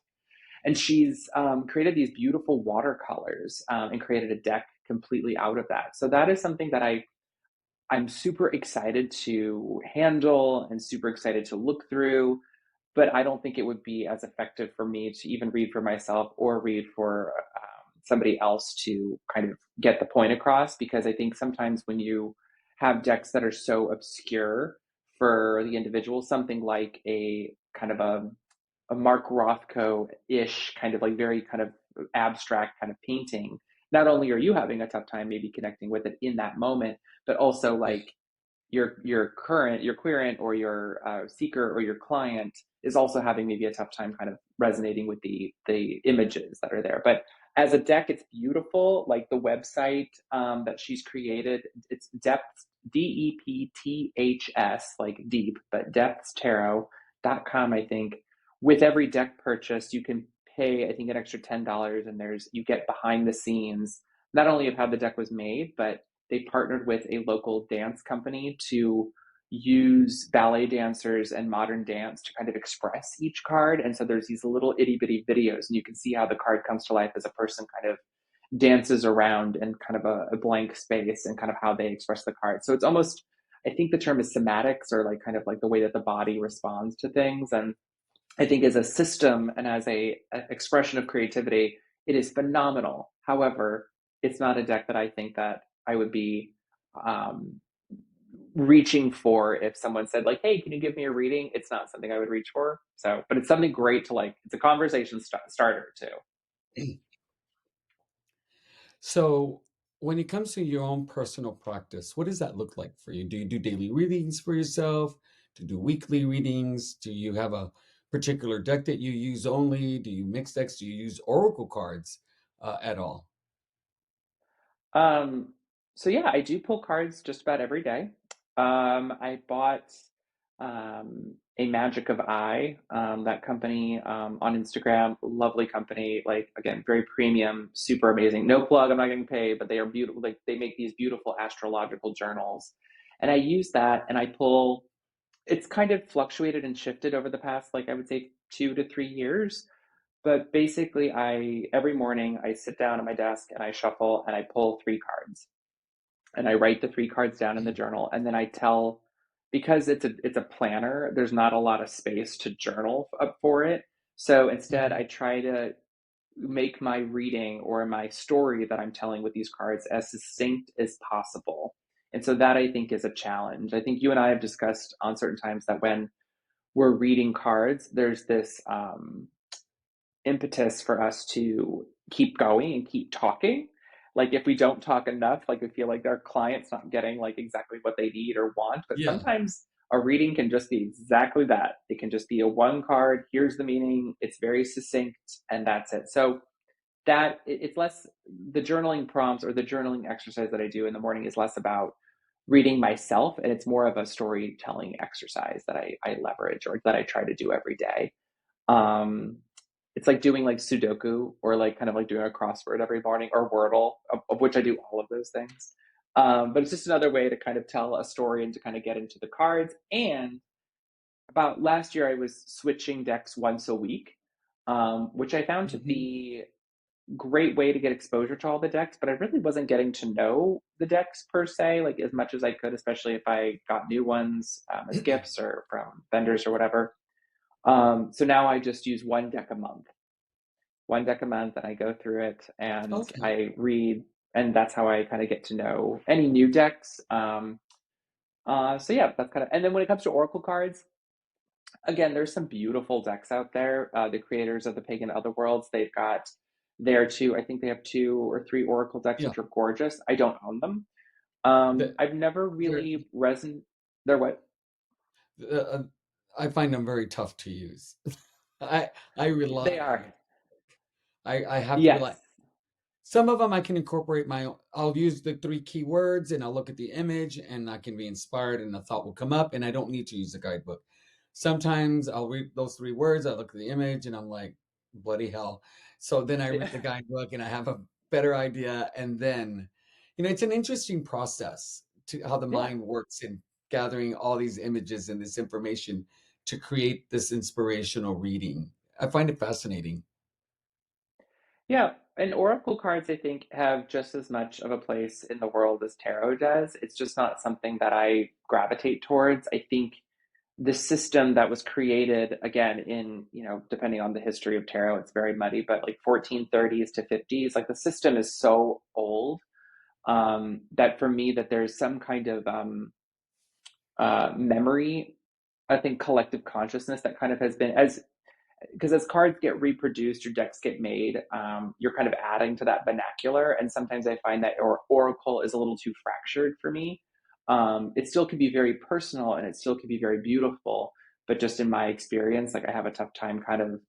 And she's created these beautiful watercolors and created a deck completely out of that. So that is something that I'm super excited to handle and super excited to look through, but I don't think it would be as effective for me to even read for myself or read for somebody else to kind of get the point across. Because I think sometimes when you have decks that are so obscure for the individual, something like a kind of a Mark Rothko-ish kind of like very kind of abstract kind of painting, not only are you having a tough time maybe connecting with it in that moment, but also Yeah. like your querent or your seeker or your client is also having maybe a tough time kind of resonating with the images that are there. But as a deck, it's beautiful. Like the website that she's created, it's depth DEPTHS, like deep, but depthstarot.com, I think. With every deck purchase, you can pay, I think, an extra $10, and you get behind the scenes, not only of how the deck was made, but they partnered with a local dance company to use ballet dancers and modern dance to kind of express each card. And so there's these little itty bitty videos, and you can see how the card comes to life as a person kind of dances around in kind of a blank space and kind of how they express the card. So it's almost, I think the term is somatics, or like kind of like the way that the body responds to things. And I think as a system and as a expression of creativity, it is phenomenal. However, it's not a deck that I think that I would be um, reaching for if someone said like, "Hey, can you give me a reading?" It's not something I would reach for. So, but it's something great to like. It's a conversation starter too. So, when it comes to your own personal practice, what does that look like for you? Do you do daily readings for yourself? Do you do weekly readings? Do you have a particular deck that you use only? Do you mix decks? Do you use oracle cards at all? Um, so yeah, I do pull cards just about every day. I bought a Magic of Eye, that company on Instagram, lovely company, like again, very premium, super amazing. No plug, I'm not getting paid, but they are beautiful. Like they make these beautiful astrological journals. And I use that and I pull, it's kind of fluctuated and shifted over the past, like I would say 2 to 3 years. But basically, I every morning I sit down at my desk and I shuffle and I pull 3 cards and I write the 3 cards down in the journal and then I tell, because it's a planner, there's not a lot of space to journal up for it. So instead, Mhm. I try to make my reading or my story that I'm telling with these cards as succinct as possible. And so that I think is a challenge. I think you and I have discussed on certain times that when we're reading cards, there's this impetus for us to keep going and keep talking. Like if we don't talk enough, like we feel like our client's not getting like exactly what they need or want. But Yeah. sometimes a reading can just be exactly that. It can just be a one card, here's the meaning, it's very succinct, and that's it. So that it's less, the journaling prompts or the journaling exercise that I do in the morning is less about reading myself and it's more of a storytelling exercise that I leverage or that I try to do every day. Um, it's like doing like Sudoku or like kind of like doing a crossword every morning or Wordle, of which I do all of those things. But it's just another way to kind of tell a story and to kind of get into the cards. And about last year, I was switching decks once a week, which I found to Mhm. be a great way to get exposure to all the decks. But I really wasn't getting to know the decks per se, like as much as I could, especially if I got new ones as gifts or from vendors or whatever. So now I just use one deck a month, and I go through it and Okay. I read, and that's how I kind of get to know any new decks. So yeah, that's kind of, and then when it comes to Oracle cards, again, there's some beautiful decks out there. The creators of the Pagan Otherworlds, they've got there too. I think they have 2 or 3 Oracle decks, Yeah. which are gorgeous. I don't own them. The- I've never They're, really reson. They're what? uh, I find them very tough to use. I I They rely on are. it. I have to rely. Yes. Some of them I can incorporate my own. I'll use the three keywords and I'll look at the image and I can be inspired and a thought will come up and I don't need to use the guidebook. Sometimes I'll read those three words, I look at the image and I'm like, bloody hell. So then I read the guidebook and I have a better idea. And then, it's an interesting process to how the Yeah. mind works in gathering all these images and this information to create this inspirational reading. I find it fascinating. Yeah, and oracle cards, I think, have just as much of a place in the world as tarot does. It's just not something that I gravitate towards. I think the system that was created, again, in, depending on the history of tarot, it's very muddy, but like 1430s to 50s, like the system is so old, that for me, that there's some kind of memory, I think collective consciousness that kind of has been, as because as cards get reproduced or decks get made, you're kind of adding to that vernacular. And sometimes I find that Oracle is a little too fractured for me. It still could be very personal and it still could be very beautiful. But just in my experience, like I have a tough time kind of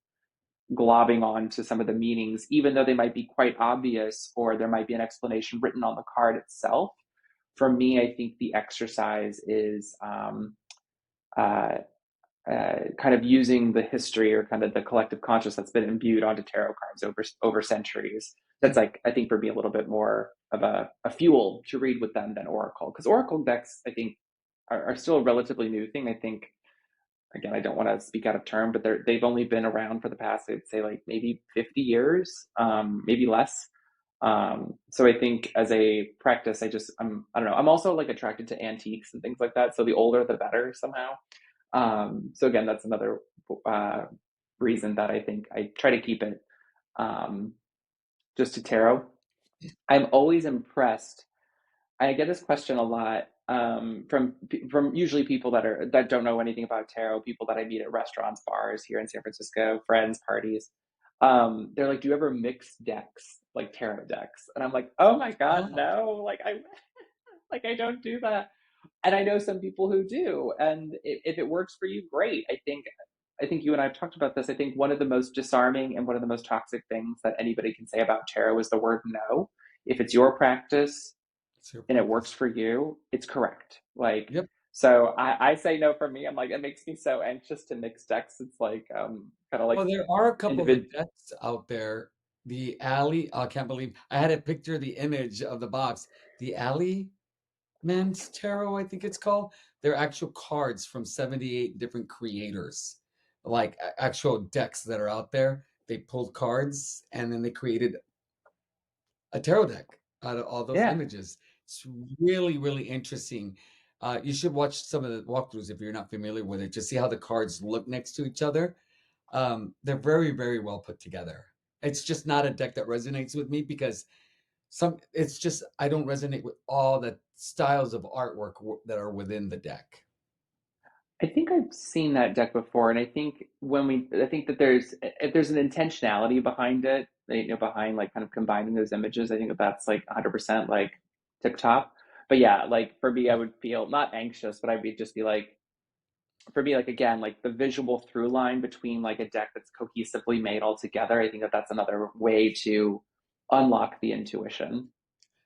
globbing on to some of the meanings, even though they might be quite obvious or there might be an explanation written on the card itself. For me, I think the exercise is uh, kind of using the history or kind of the collective conscious that's been imbued onto tarot cards over centuries. That's like, I think for me a little bit more of a fuel to read with them than Oracle, because Oracle decks I think are still a relatively new thing. I think, again, I don't want to speak out of turn, but they've only been around for the past, I'd say like maybe 50 years, maybe less. So I think as a practice, I don't know. I'm also like attracted to antiques and things like that. So the older, the better somehow. So again, that's another uh, reason that I think I try to keep it um, just to tarot. I'm always impressed. I get this question a lot. from usually people that don't know anything about tarot, people that I meet at restaurants, bars here in San Francisco, friends, parties. They're like, "Do you ever mix decks, like tarot decks?" And I'm like, "Oh my God, Oh, no! Like I like I don't do that." And I know some people who do, and if it works for you, great. I think you and I have talked about this. I think one of the most disarming and one of the most toxic things that anybody can say about tarot is the word no. If it's your practice it's your and it works practice. for you, it's correct. Like, Yep. so I say no for me. I'm like, it makes me so anxious to mix decks. It's like kind of like Well, there are a couple individ. of decks out there. The Alley, I can't believe I had a picture, the image of the box. The Alley Man's Tarot, I think it's called. They're actual cards from 78 different creators, like actual decks that are out there. They pulled cards and then they created a tarot deck out of all those Yeah, images. It's really, really interesting. You should watch some of the walkthroughs if you're not familiar with it. Just see how the cards look next to each other. They're very, very well put together. It's just not a deck that resonates with me because it's just I don't resonate with all the styles of artwork that are within the deck. I think I've seen that deck before, and I think that there's if there's an intentionality behind it, behind like kind of combining those images. I think that that's like 100% like tip top. But yeah, like for me, I would feel not anxious, but I would just be like, for me, like again, like the visual through line between like a deck that's cohesively made all together. I think that that's another way to unlock the intuition.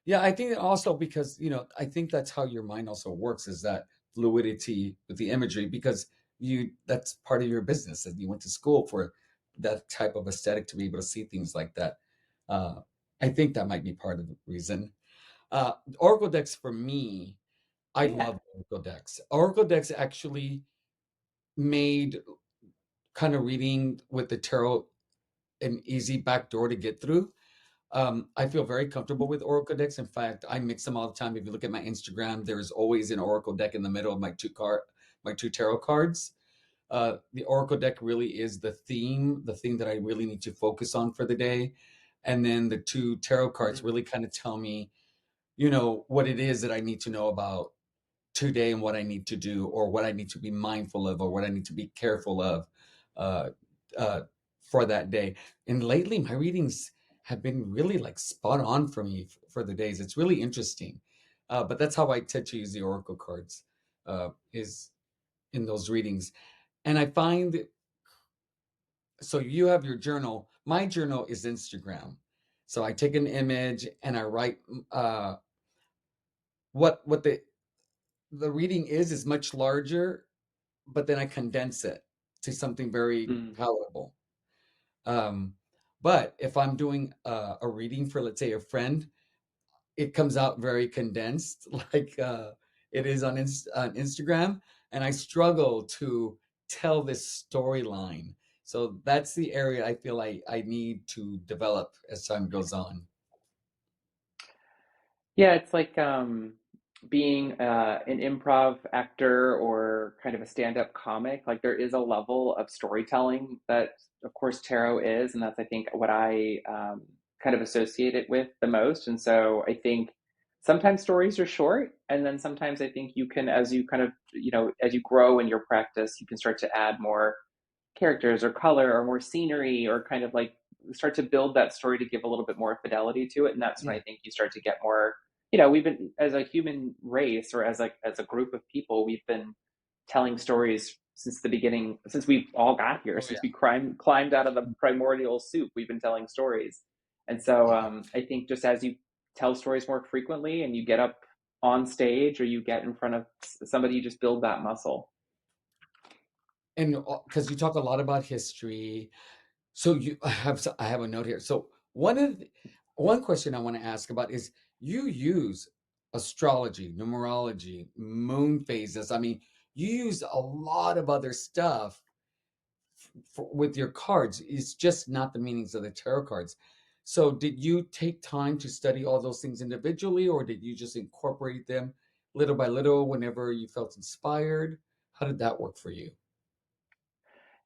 Yeah, I think also because, I think that's how your mind also works is that fluidity with the imagery because that's part of your business and you went to school for that type of aesthetic to be able to see things like that. Uh, I think that might be part of the reason. Oracle decks for me, I Yeah. love Oracle decks. Oracle decks actually made kind of reading with the tarot an easy back door to get through. I feel very comfortable with Oracle decks. In fact, I mix them all the time. If you look at my Instagram, there's always an Oracle deck in the middle of my two tarot cards. The Oracle deck really is the thing that I really need to focus on for the day. And then the two tarot cards Mhm. really kind of tell me, what it is that I need to know about today and what I need to do, or what I need to be mindful of, or what I need to be careful of uh, uh, for that day. And lately, my readings have been really like spot on for me for the days. It's really interesting. But that's how I tend to use the oracle cards, is in those readings. And I find so you have your journal. My journal is Instagram. So I take an image and I write what the reading is much larger, but then I condense it to something very Mm. palatable. Um, but if I'm doing a reading for, let's say, a friend, it comes out very condensed, like it is on Instagram, and I struggle to tell this storyline. So that's the area I feel I need to develop as time goes on. Yeah, it's like being an improv actor or kind of a stand-up comic. Like there is a level of storytelling that, of course, tarot is, and that's I think what I kind of associate it with the most. And so I think sometimes stories are short, and then sometimes I think you can, as you kind of, as you grow in your practice, you can start to add more characters or color or more scenery or kind of like start to build that story to give a little bit more fidelity to it. And that's when Yeah. I think you start to get more, we've been as a human race or as a group of people, we've been telling stories since the beginning, since we've all got here, Oh since yeah. we climbed out of the primordial soup, we've been telling stories. And so Yeah. I think just as you tell stories more frequently and you get up on stage or you get in front of somebody, you just build that muscle. And because you talk a lot about history, so I have a note here. So one question I want to ask about is you use astrology, numerology, moon phases. I mean, you use a lot of other stuff with your cards. It's just not the meanings of the tarot cards. So did you take time to study all those things individually, or did you just incorporate them little by little whenever you felt inspired? How did that work for you?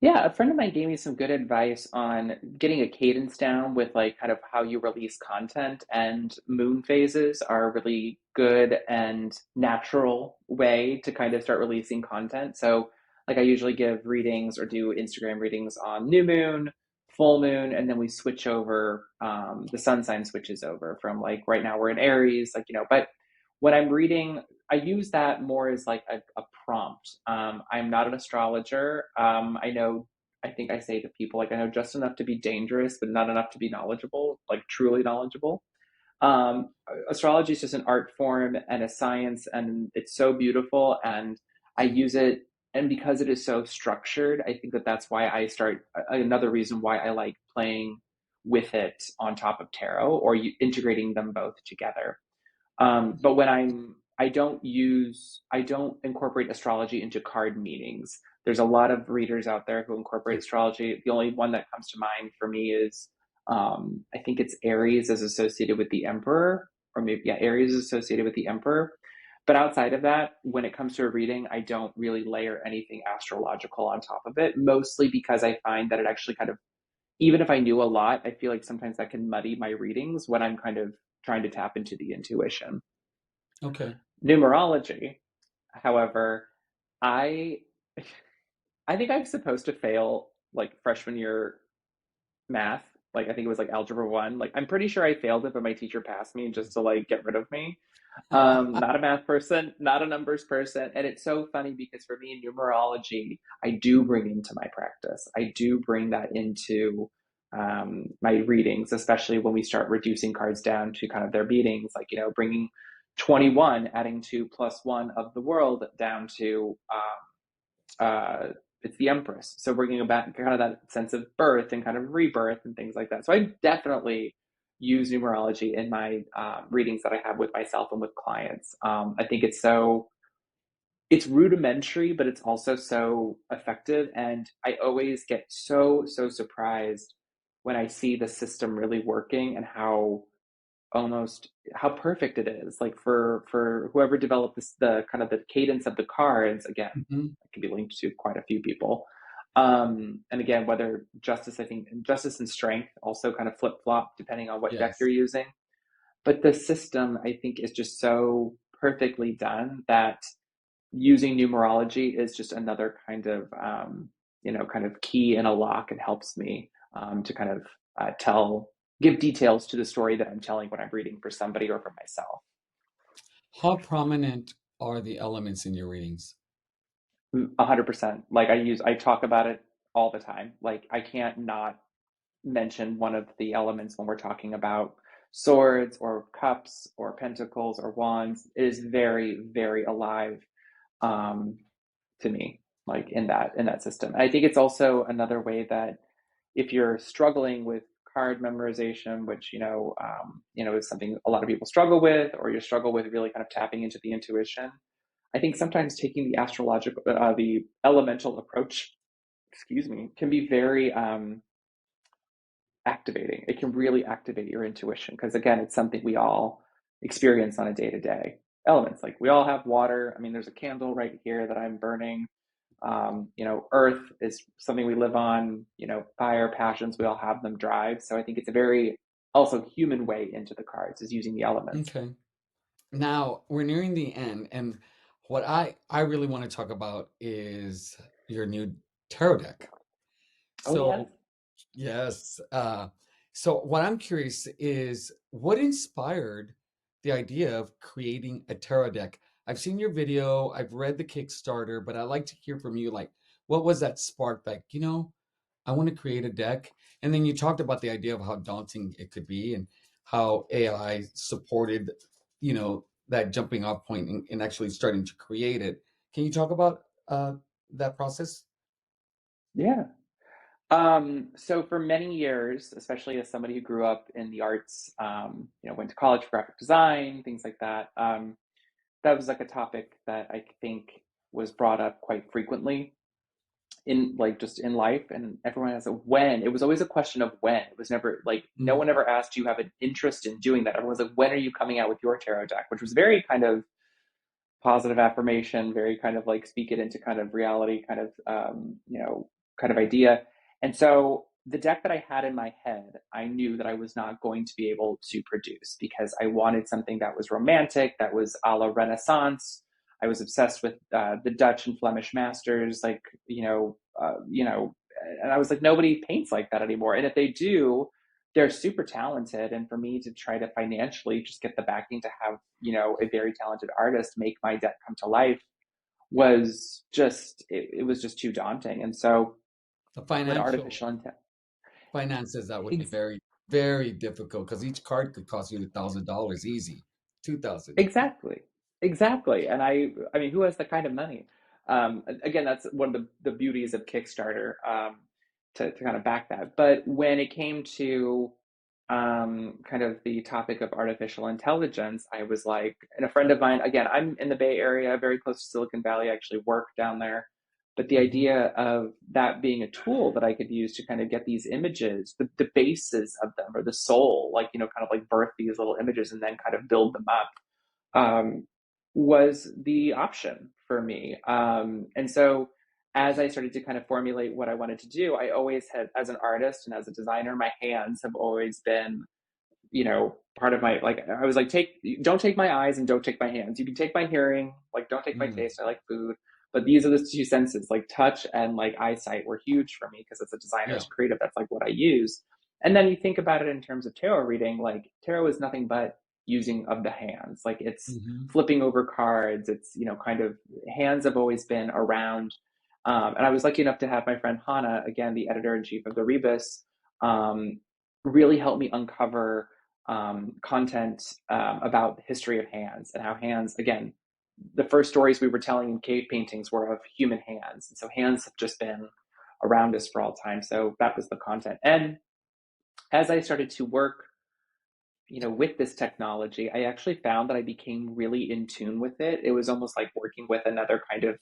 Yeah, a friend of mine gave me some good advice on getting a cadence down with like kind of how you release content, and moon phases are a really good and natural way to kind of start releasing content. So like I usually give readings or do Instagram readings on new moon, full moon, and then we switch over, the sun sign switches over from like right now we're in Aries, like, but when I'm reading, I use that more as like a prompt. I'm not an astrologer. I know, I think I say to people, like, I know just enough to be dangerous, but not enough to be knowledgeable, like truly knowledgeable. Astrology is just an art form and a science, and it's so beautiful. And I use it, and because it is so structured, I think that that's why I start. Another reason why I like playing with it on top of tarot, or integrating them both together. But when I don't incorporate astrology into card meanings. There's a lot of readers out there who incorporate Okay. astrology. The only one that comes to mind for me is, I think it's Aries is associated with the Emperor, or maybe, yeah, Aries is associated with the Emperor. But outside of that, when it comes to a reading, I don't really layer anything astrological on top of it, mostly because I find that it actually kind of, even if I knew a lot, I feel like sometimes that can muddy my readings when I'm kind of trying to tap into the intuition. Okay. Numerology, however, I I think I'm supposed to fail like freshman year math. Like I think it was like algebra one. Like I'm pretty sure I failed it, but my teacher passed me just to like get rid of me. Not a math person, not a numbers person. And it's so funny because for me, numerology, I do bring into my practice. I do bring that into, my readings, especially when we start reducing cards down to kind of their meanings, like, bringing 21, adding to plus one of the world down to, it's the Empress. So bringing about kind of that sense of birth and kind of rebirth and things like that. So I definitely use numerology in my, readings that I have with myself and with clients. I think it's rudimentary, but it's also so effective. And I always get so surprised when I see the system really working, and how perfect it is, like for whoever developed this, the kind of the cadence of the cards. Again, Mhm. it can be linked to quite a few people. And again, whether justice, I think justice and strength also kind of flip flop depending on what deck you're Yes. using. But the system, I think, is just so perfectly done that using numerology is just another kind of, kind of key in a lock, and helps me, to kind of, give details to the story that I'm telling when I'm reading for somebody or for myself. How prominent are the elements in your readings? 100%. Like I talk about it all the time. Like I can't not mention one of the elements when we're talking about swords or cups or pentacles or wands. It is very alive, um, to me, like in that system. And I think it's also another way that if you're struggling with card memorization, which is something a lot of people struggle with, or you struggle with really kind of tapping into the intuition. I think sometimes taking the astrological, the elemental approach, excuse me, can be very, activating. It can really activate your intuition because, again, it's something we all experience on a day to day. Elements, like we all have water. I mean, there's a candle right here that I'm burning. Earth is something we live on. Fire, passions, we all have them. Drive. So I think it's a very also human way into the cards is using the elements. Okay. Now we're nearing the end, and what I really want to talk about is your new tarot deck. Oh yes. So yes, so what I'm curious is what inspired the idea of creating a tarot deck? I've seen your video, I've read the Kickstarter, but I'd like to hear from you. Like, what was that spark? Like, I want to create a deck. And then you talked about the idea of how daunting it could be and how AI supported, that jumping off point and actually starting to create it. Can you talk about that process? Yeah. So for many years, especially as somebody who grew up in the arts, went to college for graphic design, things like that. That was like a topic that I think was brought up quite frequently in like just in life, and everyone has a when. It was always a question of when. It was never like no Mm, one ever asked, do you have an interest in doing that? Everyone was like, when are you coming out with your tarot deck? Which was very kind of positive affirmation, very kind of like speak it into kind of reality, kind of, kind of idea. And so the deck that I had in my head, I knew that I was not going to be able to produce because I wanted something that was romantic, that was a la Renaissance. I was obsessed with the Dutch and Flemish masters, like and I was like, nobody paints like that anymore. And if they do, they're super talented. And for me to try to financially just get the backing to have a very talented artist make my deck come to life was just it was just too daunting. And so The when financial artificial intelligence, finances, that would be very, very difficult because each card could cost you $1,000 easy, 2,000. exactly, exactly. And I mean, who has the kind of money? Again, that's one of the beauties of Kickstarter, to kind of back that. But when it came to kind of the topic of artificial intelligence, I was like, and a friend of mine, again, I'm in the Bay Area, very close to Silicon Valley. I actually work down there. But the Hmm. idea of that being a tool that I could use to kind of get these images, the bases of them, or the soul, like, kind of like birth these little images and then kind of build them up, um, was the option for me. And so as I started to kind of formulate what I wanted to do, I always had, as an artist and as a designer, my hands have always been, part of my, like, I was like, don't take my eyes and don't take my hands. You can take my hearing, like, don't take my Mm, taste. I like food. But these are the two senses, like touch and like eyesight were huge for me because as a designer, yeah. as a creative, that's like what I use. And then you think about it in terms of tarot reading, like tarot is nothing but using of the hands. Like it's Hmm. flipping over cards. It's, kind of hands have always been around. And I was lucky enough to have my friend Hannah, again, the editor in chief of the Rebus, um, really help me uncover content about the history of hands and how hands, again, the first stories we were telling in cave paintings were of human hands. And so hands have just been around us for all time. So that was the content. And as I started to work, with this technology, I actually found that I became really in tune with it. It was almost like working with another kind of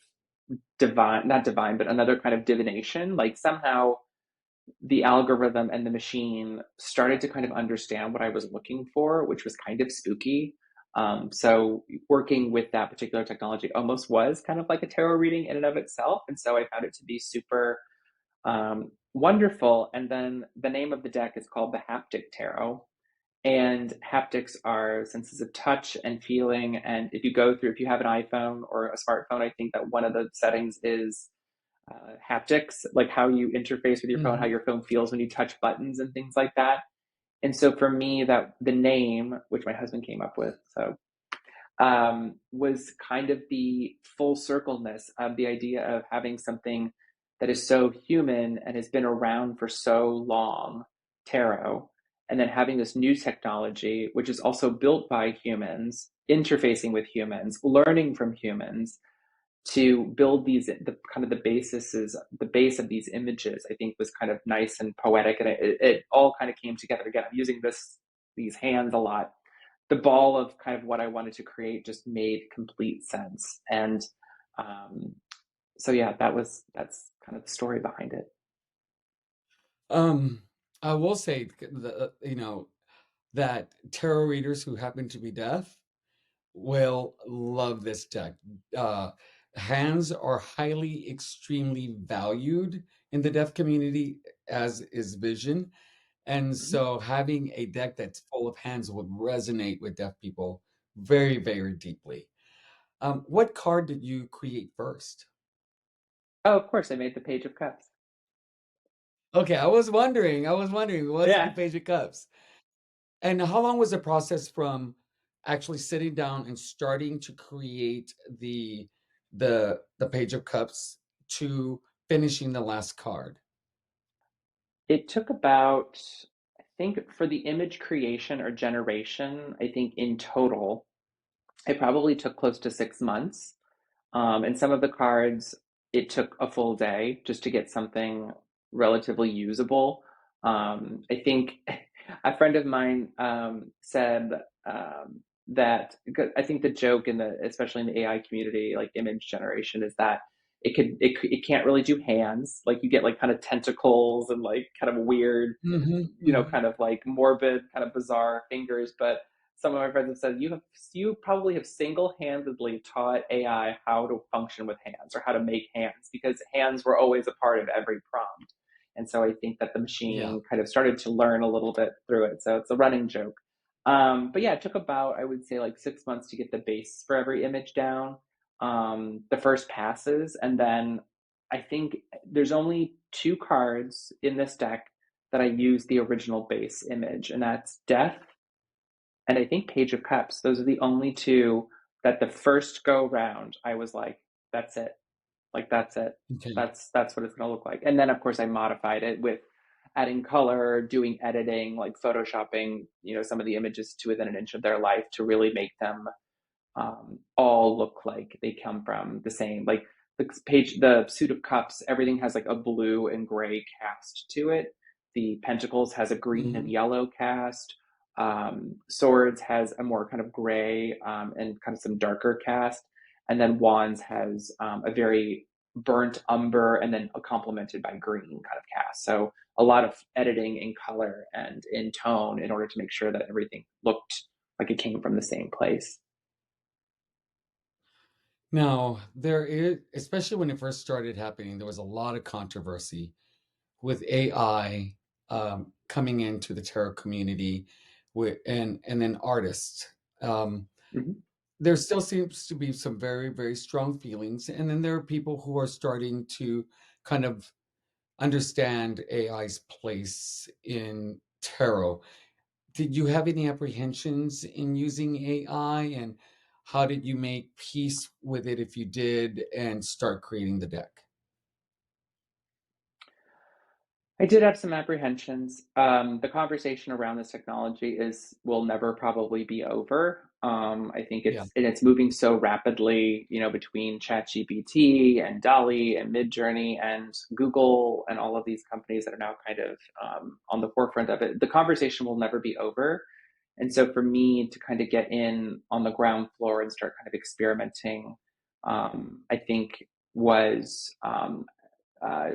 divine, not divine, but another kind of divination. Like somehow the algorithm and the machine started to kind of understand what I was looking for, which was kind of spooky. So working with that particular technology almost was kind of like a tarot reading in and of itself. And so I found it to be super wonderful. And then the name of the deck is called the Haptic Tarot. And haptics are senses of touch and feeling. And if you have an iPhone or a smartphone, I think that one of the settings is haptics, like how you interface with your phone, how Hmm. your phone feels when you touch buttons and things like that. And so for me, that the name, which my husband came up with, so was kind of the full circleness of the idea of having something that is so human and has been around for so long, tarot, and then having this new technology, which is also built by humans, interfacing with humans, learning from humans, to build the kind of the base of these images, I think was kind of nice and poetic, and it all kind of came together. Again, I'm using these hands a lot. The ball of kind of what I wanted to create just made complete sense. And um, so yeah, that's kind of the story behind it. Um, I will say that tarot readers who happen to be deaf will love this deck. Uh, Hands are highly, extremely valued in the deaf community, as is vision. And Mhm. so having a deck that's full of hands would resonate with deaf people very, very deeply. What card did you create first? Oh, of course, I made the Page of Cups. Okay, I was wondering, was it the Yeah, Page of Cups? And how long was the process from actually sitting down and starting to create the Page of Cups to finishing the last card? it took about, I think, for the image creation or generation, I think in total, it probably took close to 6 months. And some of the cards, it took a full day just to get something relatively usable. I think a friend of mine said that I think the joke especially in the AI community, like image generation, is that it can't really do hands. Like you get like kind of tentacles and like kind of weird, Mhm, mhm. kind of like morbid, kind of bizarre fingers, but some of my friends have said you probably have single-handedly taught AI how to function with hands or how to make hands because hands were always a part of every prompt. And so I think that the Yeah. machine kind of started to learn a little bit through it. So it's a running joke. But yeah, it took about, I would say, like 6 months to get the base for every image down, the first passes. And then I think there's only two cards in this deck that I use the original base image, and that's Death and I think Page of Cups. Those are the only two that the first go round, I was like, that's it. Like that's it. Okay. That's what it's gonna look like. And then of course I modified it with adding color, doing editing, like photoshopping, some of the images to within an inch of their life to really make them all look like they come from the same. Like the suit of cups, everything has like a blue and gray cast to it. The pentacles has a green and Hmm. yellow cast. Swords has a more kind of gray and kind of some darker cast. And then wands has a very burnt umber and then complemented by green kind of cast. So a lot of editing in color and in tone in order to make sure that everything looked like it came from the same place. Now, there is, especially when it first started happening, there was a lot of controversy with AI coming into the tarot community and then artists. Um, Mhm. there still seems to be some very, very strong feelings. And then there are people who are starting to kind of understand AI's place in tarot. Did you have any apprehensions in using AI, and how did you make peace with it if you did and start creating the deck? I did have some apprehensions. The conversation around this technology is will never probably be over. I think Yeah. it's moving so rapidly, between ChatGPT and Dolly and Midjourney and Google and all of these companies that are now kind of on the forefront of it. The conversation will never be over. And so for me to kind of get in on the ground floor and start kind of experimenting, I think was uh,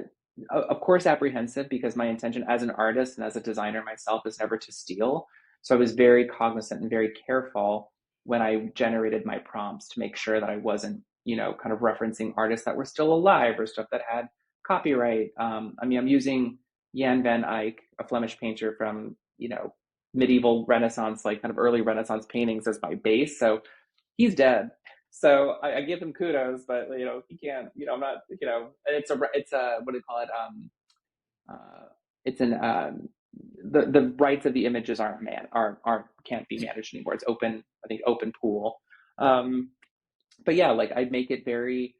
of course apprehensive because my intention as an artist and as a designer myself is never to steal. So I was very cognizant and very careful when I generated my prompts to make sure that I wasn't, kind of referencing artists that were still alive or stuff that had copyright. I mean, I'm using Jan van Eyck, a Flemish painter from, medieval Renaissance, like kind of early Renaissance paintings as my base. So he's dead. So I give him kudos, but he can't. I'm not. And it's a what do you call it? Uh, it's an the rights of the images aren't can't be managed anymore. It's open. I think open pool. Um, but yeah, like I make it very.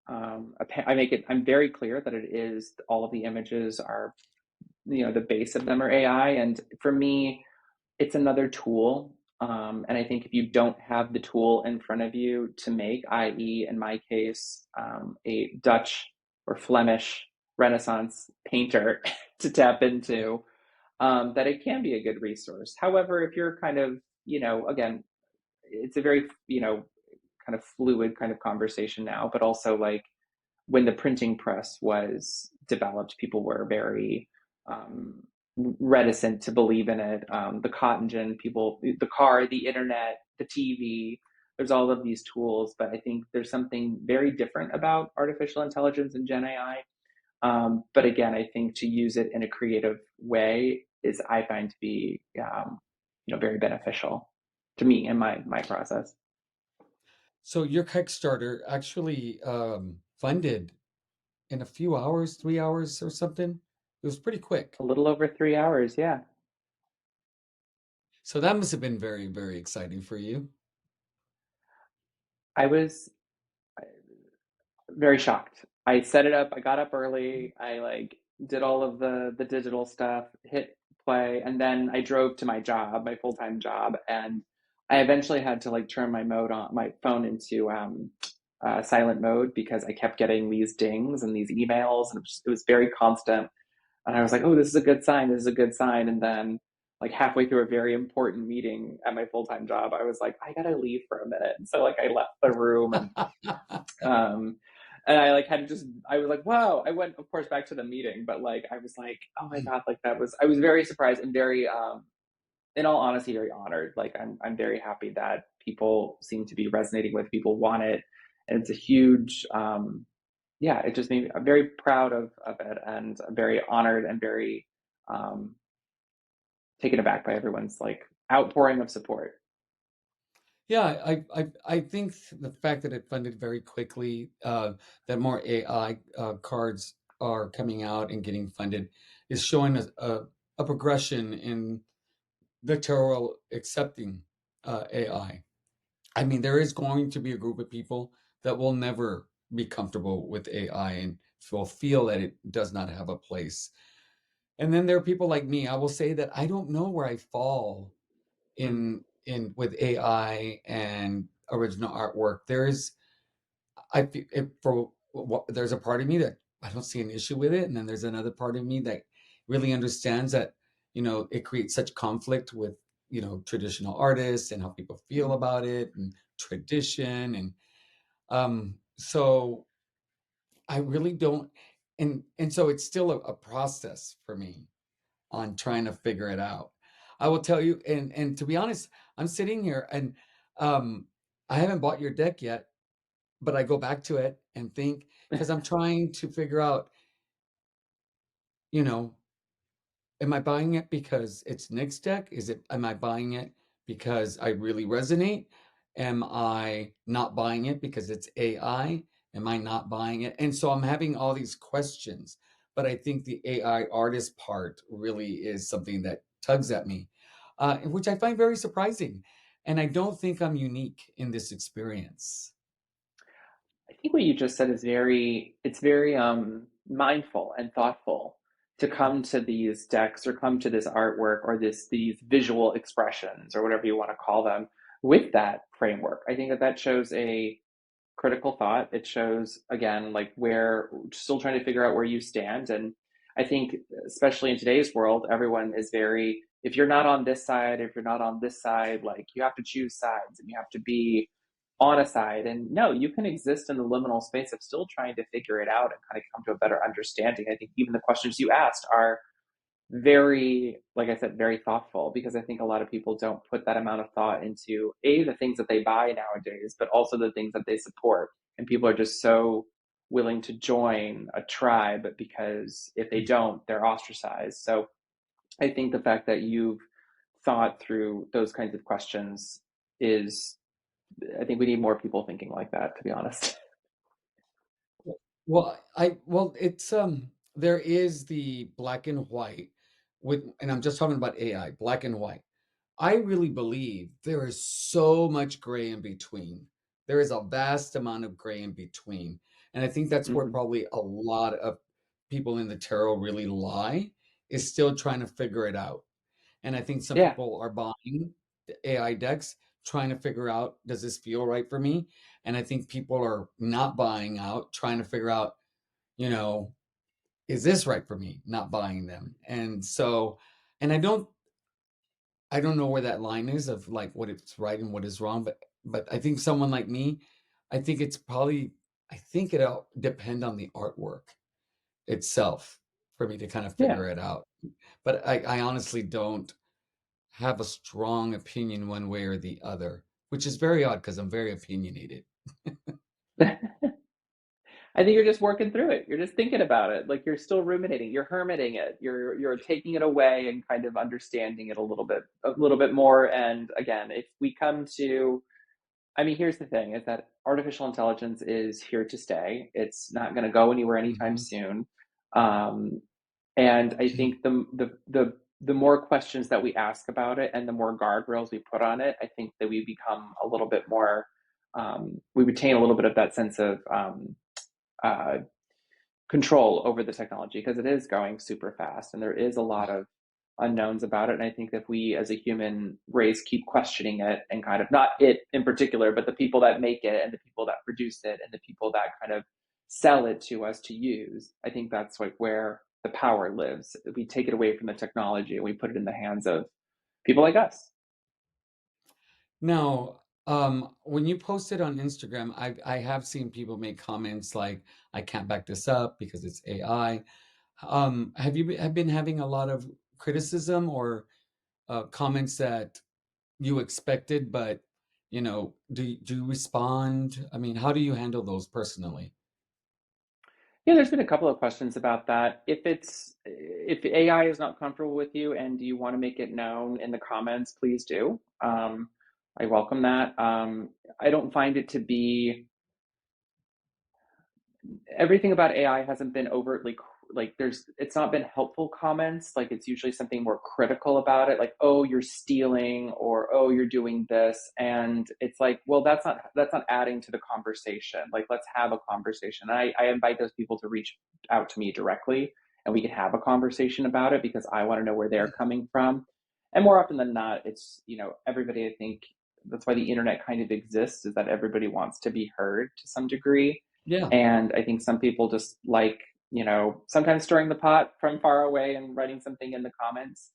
I make it. I'm very clear that it is all of the images are the base of them are AI, and for me, it's another tool. And I think if you don't have the tool in front of you to make, i.e., in my case, a Dutch or Flemish Renaissance painter to tap into, that it can be a good resource. However, if you're kind of, again, it's a very, kind of fluid kind of conversation now, but also like when the printing press was developed, people were very um, reticent to believe in it. The cotton gin, people, the car, the internet, the TV, there's all of these tools, but I think there's something very different about artificial intelligence and Gen AI. But again, I think to use it in a creative way is I find to be very beneficial to me in my process. So your Kickstarter actually funded in a few hours, 3 hours or something. It was pretty quick. A little over 3 hours, yeah. So that must have been very, very exciting for you. I was very shocked. I set it up. I got up early. I like did all of the digital stuff, hit play, and then I drove to my job, my full time job, and I eventually had to like turn my phone into silent mode because I kept getting these dings and these emails, and it was very constant. And I was like, "Oh, this is a good sign. This is a good sign." And then, like halfway through a very important meeting at my full time job, I was like, "I gotta leave for a minute." And so like I left the room um, and I like had to just I was like, wow. I went of course back to the meeting, but like I was like, oh my God, like I was very surprised and very in all honesty, very honored. Like I'm very happy that people seem to be resonating with, people want it, and it's a huge yeah. It just made me, I'm very proud of it, and I'm very honored and very um, taken aback by everyone's like outpouring of support. Yeah, I think the fact that it funded very quickly, that more AI cards are coming out and getting funded, is showing a progression in the tarot accepting AI. I mean, there is going to be a group of people that will never be comfortable with AI and will feel that it does not have a place. And then there are people like me. I will say that I don't know where I fall Mm. in with AI and original artwork. There's I fe- it, for there's a part of me that I don't see an issue with it, and then there's another part of me that really understands that it creates such conflict with traditional artists and how people feel Mm. about it and tradition so I really don't and so it's still a process for me on trying to figure it out. I will tell you, and to be honest, I'm sitting here and um, I haven't bought your deck yet, but I go back to it and think because I'm trying to figure out, you know, am I buying it because it's Nick's deck? Am I buying it because I really resonate? Am I not buying it because it's AI? Am I not buying it? And so I'm having all these questions, but I think the AI artist part really is something that tugs at me, which I find very surprising. And I don't think I'm unique in this experience. I think what you just said is it's very mindful and thoughtful to come to these decks or come to this artwork or these visual expressions or whatever you want to call them with that framework. I think that that shows a critical thought. It shows again like where still trying to figure out where you stand. And I think especially in today's world, everyone is very, if you're not on this side, if you're not on this side, like you have to choose sides and you have to be on a side. And no, you can exist in the liminal space of still trying to figure it out and kind of come to a better understanding. I think even the questions you asked are very, like I said, very thoughtful, because I think a lot of people don't put that amount of thought into a the things that they buy nowadays, but also the things that they support. And people are just so willing to join a tribe because if they don't, they're ostracized. So I think the fact that you've thought through those kinds of questions is, I think we need more people thinking like that, to be honest. Well, it's there is the black and white and I'm just talking about AI, black and white. I really believe there is so much gray in between. There is a vast amount of gray in between. And I think that's where Hmm. probably a lot of people in the tarot really lie, is still trying to figure it out. And I think some Yeah. people are buying the AI decks, trying to figure out, does this feel right for me? And I think people are not buying out, trying to figure out, you know, is this right for me? Not buying them. And so, and I don't know where that line is of like what is right and what is wrong, but I think someone like me, I think it's probably I think it'll depend on the artwork itself for me to kind of Yeah. figure it out. But I honestly don't have a strong opinion one way or the other, which is very odd because I'm very opinionated. I think you're just working through it. You're just thinking about it. Like you're still ruminating. You're hermiting it. You're taking it away and kind of understanding it a little bit more. And again, if we come to, I mean, here's the thing: is that artificial intelligence is here to stay. It's not going to go anywhere anytime Mhm. soon. Um, and I think the more questions that we ask about it and the more guardrails we put on it, I think that we become a little bit more. We retain a little bit of that sense of uh, control over the technology, because it is going super fast and there is a lot of unknowns about it. And I think if we as a human race keep questioning it, and kind of not it in particular, but the people that make it and the people that produce it and the people that kind of sell it to us to use, I think that's like where the power lives. We take it away from the technology and we put it in the hands of people like us. Now, when you post it on Instagram, I have seen people make comments like, "I can't back this up because it's AI." Have you have been having a lot of criticism or comments that you expected, but do you respond? I mean, how do you handle those personally? Yeah, there's been a couple of questions about that. If AI is not comfortable with you and you want to make it known in the comments, please do. I welcome that. I don't find it to be everything about AI hasn't been overtly like it's not been helpful comments. Like it's usually something more critical about it, like, oh, you're stealing, or oh, you're doing this. And it's like, well, that's not adding to the conversation. Like, let's have a conversation. I invite those people to reach out to me directly and we can have a conversation about it because I want to know where they're coming from. And more often than not, it's, everybody, I think that's why the internet kind of exists, is that everybody wants to be heard to some degree. Yeah. And I think some people just like, sometimes stirring the pot from far away and writing something in the comments.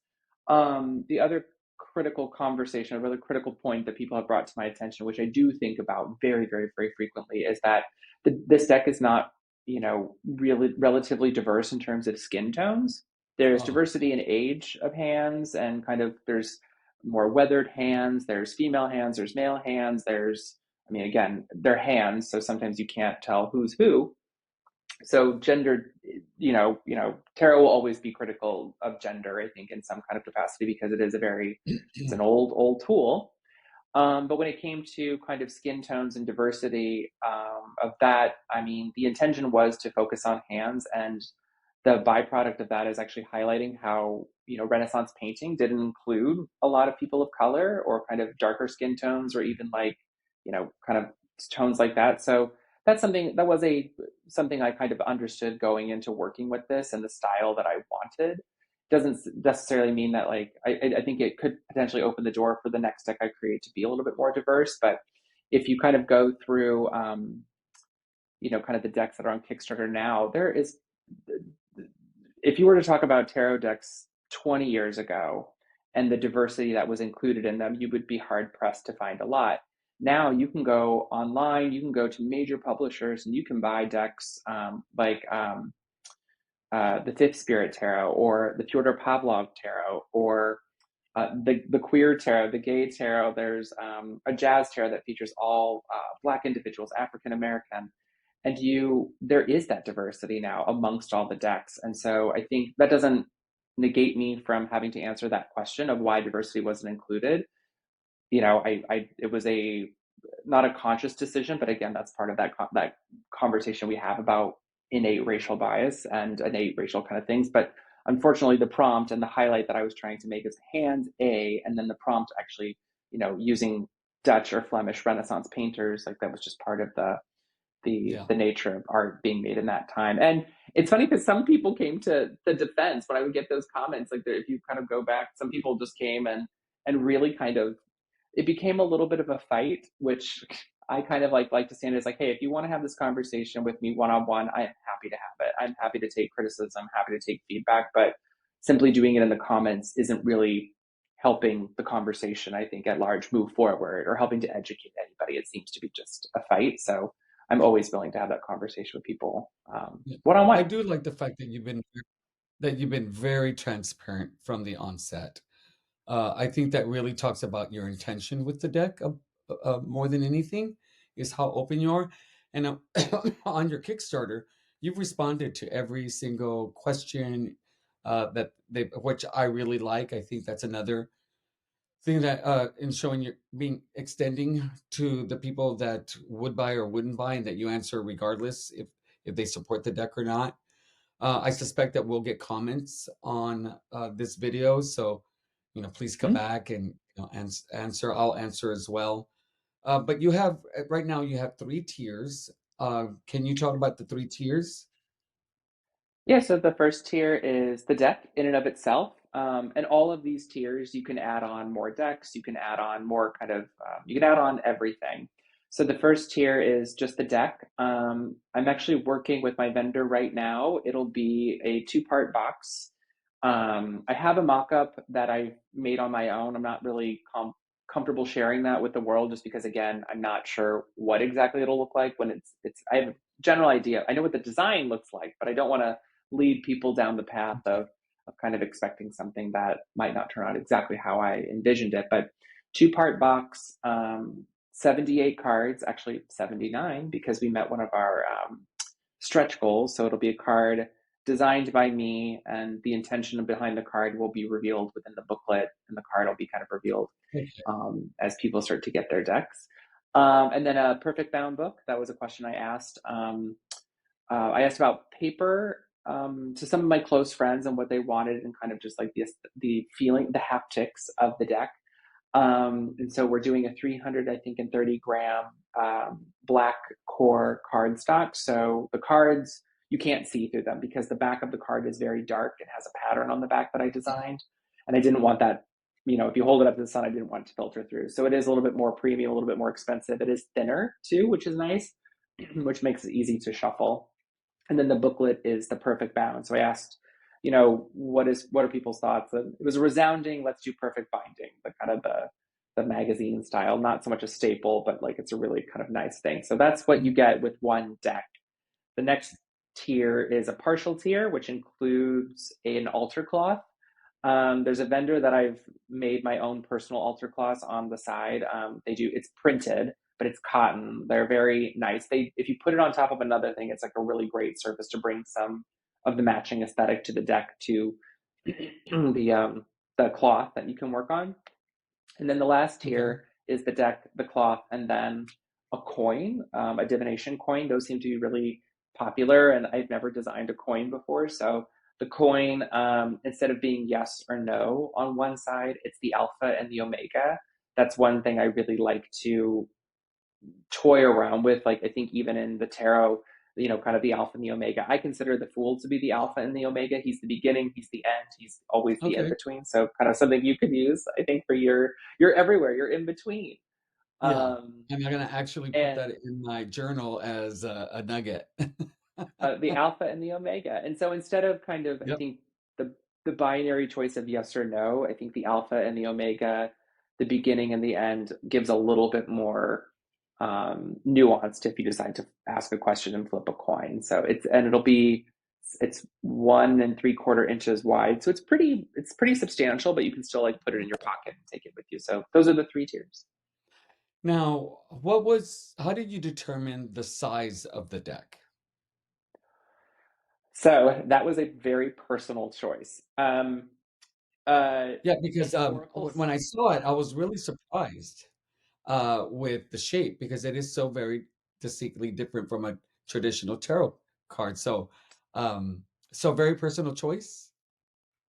The other critical conversation, a really critical point that people have brought to my attention, which I do think about very, very, very frequently, is that this deck is not, really relatively diverse in terms of skin tones. There's Oh, diversity in age of hands, and kind of there's more weathered hands, there's female hands, there's male hands, there's, I mean, again, they're hands, so sometimes you can't tell who's who. So gender, tarot will always be critical of gender, I think, in some kind of capacity, because it's an old tool. But when it came to kind of skin tones and diversity of that, I mean, the intention was to focus on hands, and the byproduct of that is actually highlighting how, Renaissance painting didn't include a lot of people of color or kind of darker skin tones, or even like, kind of tones like that. So that's something I kind of understood going into working with this, and the style that I wanted doesn't necessarily mean that, like, I think it could potentially open the door for the next deck I create to be a little bit more diverse. But if you kind of go through kind of the decks that are on Kickstarter now, there is, if you were to talk about tarot decks 20 years ago and the diversity that was included in them, you would be hard pressed to find a lot. Now you can go online, you can go to major publishers, and you can buy decks the Fifth Spirit Tarot, or the Fyodor Pavlov Tarot, or the queer tarot, the gay tarot. There's a jazz tarot that features all Black individuals, African American, and there is that diversity now amongst all the decks. And so I think that doesn't negate me from having to answer that question of why diversity wasn't included. It was a not a conscious decision, but again, that's part of that conversation we have about innate racial bias and innate racial kind of things. But unfortunately, the prompt and the highlight that I was trying to make is hands A, and then the prompt actually, using Dutch or Flemish Renaissance painters, like that was just part of the yeah. the nature of art being made in that time. And it's funny because some people came to the defense when I would get those comments. Like, if you kind of go back, some people just came and really kind of, it became a little bit of a fight, which I kind of like to stand as like, hey, if you want to have this conversation with me one on one, I'm happy to have it. I'm happy to take criticism, happy to take feedback, but simply doing it in the comments isn't really helping the conversation, I think, at large move forward, or helping to educate anybody. It seems to be just a fight. So I'm always willing to have that conversation with people Yeah. one on I one. do like the fact that you've been very transparent from the onset. I think that really talks about your intention with the deck, more than anything, is how open you are. And on your Kickstarter, you've responded to every single question which I really like. I think that's another thing that in showing you being extending to the people that would buy or wouldn't buy, and that you answer regardless if they support the deck or not. I suspect that we'll get comments on this video, so please come Mm-hmm. back and answer. I'll answer as well. But you have right now you have three tiers. Can you talk about the three tiers? Yeah, so the first tier is the deck in and of itself. And all of these tiers, you can add on more decks, you can add on more kind of, you can add on everything. So the first tier is just the deck. I'm actually working with my vendor right now. It'll be a two-part box. I have a mock-up that I made on my own. I'm not really comfortable sharing that with the world, just because, again, I'm not sure what exactly it'll look like when I have a general idea. I know what the design looks like, but I don't want to lead people down the path Okay. of kind of expecting something that might not turn out exactly how I envisioned it. But two-part box, 78 cards, actually 79, because we met one of our stretch goals. So it'll be a card designed by me, and the intention behind the card will be revealed within the booklet, and the card will be kind of revealed Okay. as people start to get their decks. And then a perfect bound book. That was a question I asked. I asked about paper to some of my close friends and what they wanted, and kind of just like the feeling, the haptics of the deck. And so we're doing a 300, I think, and 30-gram black core cardstock. So the cards, you can't see through them because the back of the card is very dark. It has a pattern on the back that I designed. And I didn't want that, if you hold it up to the sun, I didn't want it to filter through. So it is a little bit more premium, a little bit more expensive. It is thinner too, which is nice, which makes it easy to shuffle. And then the booklet is the perfect bound. So I asked, what are people's thoughts? And it was a resounding, let's do perfect binding, the kind of the magazine style, not so much a staple, but like it's a really kind of nice thing. So that's what you get with one deck. The next tier is a partial tier, which includes an altar cloth. There's a vendor that I've made my own personal altar cloths on the side. It's printed, but it's cotton. They're very nice. If you put it on top of another thing, it's like a really great surface to bring some of the matching aesthetic to the deck, to the cloth that you can work on. And then the last Okay. tier is the deck, the cloth, and then a coin, a divination coin. Those seem to be really popular, and I've never designed a coin before. So the coin, instead of being yes or no on one side, it's the alpha and the omega. That's one thing I really like to toy around with. Like, I think even in the tarot, kind of the alpha and the omega. I consider the fool to be the alpha and the omega. He's the beginning, he's the end, he's always the in Okay. between. So kind of something you could use, I think, for you're everywhere, you're in between. Yeah. Um, I'm gonna actually put and that in my journal as a nugget. the alpha and the omega. And so instead of kind of, I Yep. think the binary choice of yes or no, I think the alpha and the omega, the beginning and the end, gives a little bit more nuanced if you decide to ask a question and flip a coin. So it's 1 3/4 inches wide, so it's pretty substantial, but you can still like put it in your pocket and take it with you. So those are the three tiers. Now, how did you determine the size of the deck? So that was a very personal choice. Uh, Yeah, because in Oracle, when I saw it, I was really surprised with the shape because it is so very distinctly different from a traditional tarot card. Um, so very personal choice.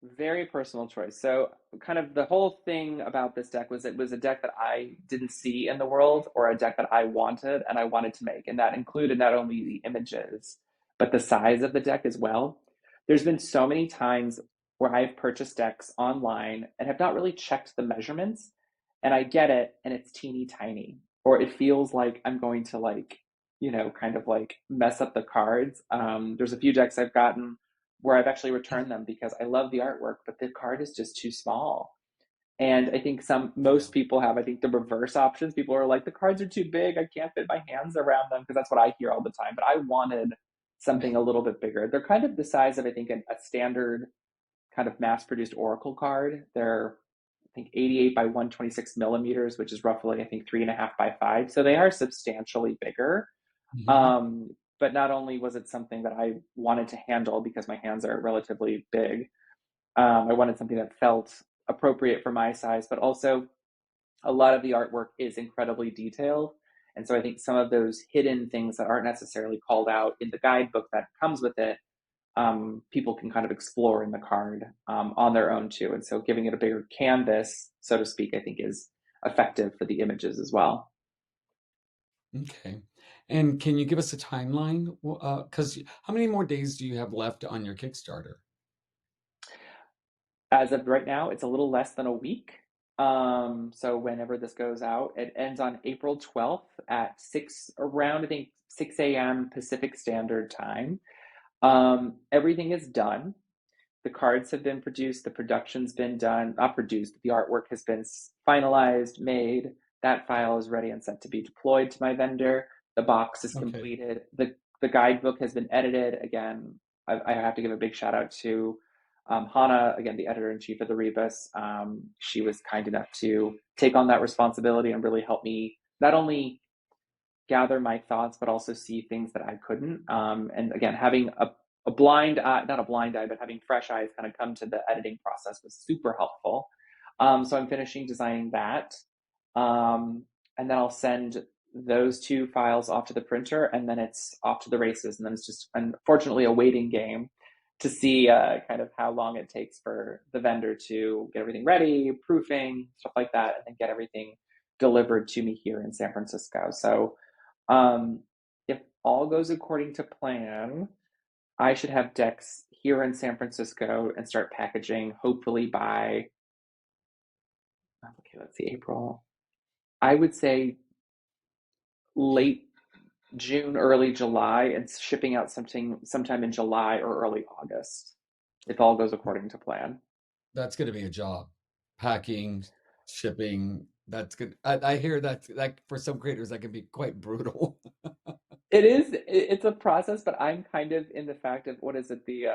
very personal choice. So, kind of the whole thing about this deck was it was a deck that I didn't see in the world, or a deck that I wanted and I wanted to make. And that included not only the images, but the size of the deck as well. There's been so many times where I've purchased decks online and have not really checked the measurements. And I get it, and it's teeny tiny, or it feels like I'm going to, like, kind of like mess up the cards. There's a few decks I've gotten where I've actually returned them because I love the artwork, but the card is just too small. And I think Yeah. most people have, I think, the reverse options. People are like, the cards are too big. I can't fit my hands around them, because that's what I hear all the time. But I wanted something a little bit bigger. They're kind of the size of, I think, a standard kind of mass produced Oracle card. They're, I think, 88 by 126 millimeters, which is roughly, I think, 3.5 by 5. So they are substantially bigger. Mhm. Um, but not only was it something that I wanted to handle because my hands are relatively big, I wanted something that felt appropriate for my size, but also a lot of the artwork is incredibly detailed. And so I think some of those hidden things that aren't necessarily called out in the guidebook that comes with it, people can kind of explore in the card on their own too. And so giving it a bigger canvas, so to speak, I think is effective for the images as well. Okay. And can you give us a timeline? Because how many more days do you have left on your Kickstarter? As of right now, it's a little less than a week. So whenever this goes out, it ends on April 12th at around, I think, 6 a.m. Pacific Standard Time. Everything is done. The cards have been produced, the production's been done, not produced, but the artwork has been finalized, made. That file is ready and set to be deployed to my vendor. The box is Okay. completed. The guidebook has been edited. Again, I have to give a big shout out to Hannah, again, the editor in chief of the Rebus, she was kind enough to take on that responsibility and really help me not only gather my thoughts, but also see things that I couldn't. And again, having a blind eye, not a blind eye, but having fresh eyes kind of come to the editing process was super helpful. So I'm finishing designing that. Um, and then I'll send those two files off to the printer, and then it's off to the races. And then it's just, unfortunately, a waiting game to see kind of how long it takes for the vendor to get everything ready, proofing, stuff like that, and then get everything delivered to me here in San Francisco. So um, if all goes according to plan, I should have decks here in San Francisco and start packaging hopefully by, okay, let's see, April. I would say late June, early July, and shipping out something sometime in July or early August, if all goes according to plan. That's going to be a job. Packing, shipping. That's good. I hear that like for some creators that can be quite brutal. It is, it's a process, but I'm kind of in the fact of what is it, the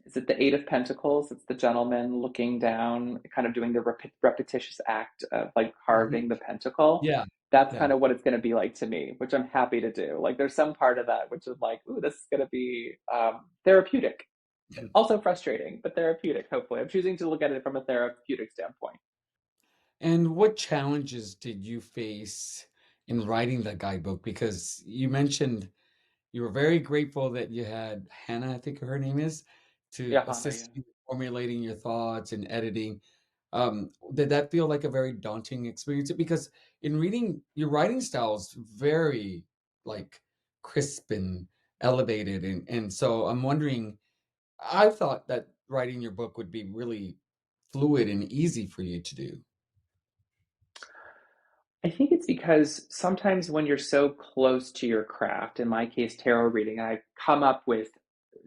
is it the Eight of Pentacles? It's the gentleman looking down, kind of doing the repetitious act of like carving Mhm. the pentacle. Yeah, That's yeah, kind of what it's going to be like to me, which I'm happy to do. Like, there's some part of that which is like, ooh, this is going to be therapeutic. Also frustrating, but therapeutic, hopefully. I'm choosing to look at it from a therapeutic standpoint. and what challenges did you face in writing the guidebook? Because you mentioned you were very grateful that you had Hannah, I think her name is, to Yeah, Hannah, yeah. assist you formulating your thoughts and editing. Did that feel like a very daunting experience? Because in reading, your writing style is very like crisp and elevated, and so I'm wondering. I thought that writing your book would be really fluid and easy for you to do. I think it's because sometimes when you're so close to your craft, in my case, tarot reading, I come up with,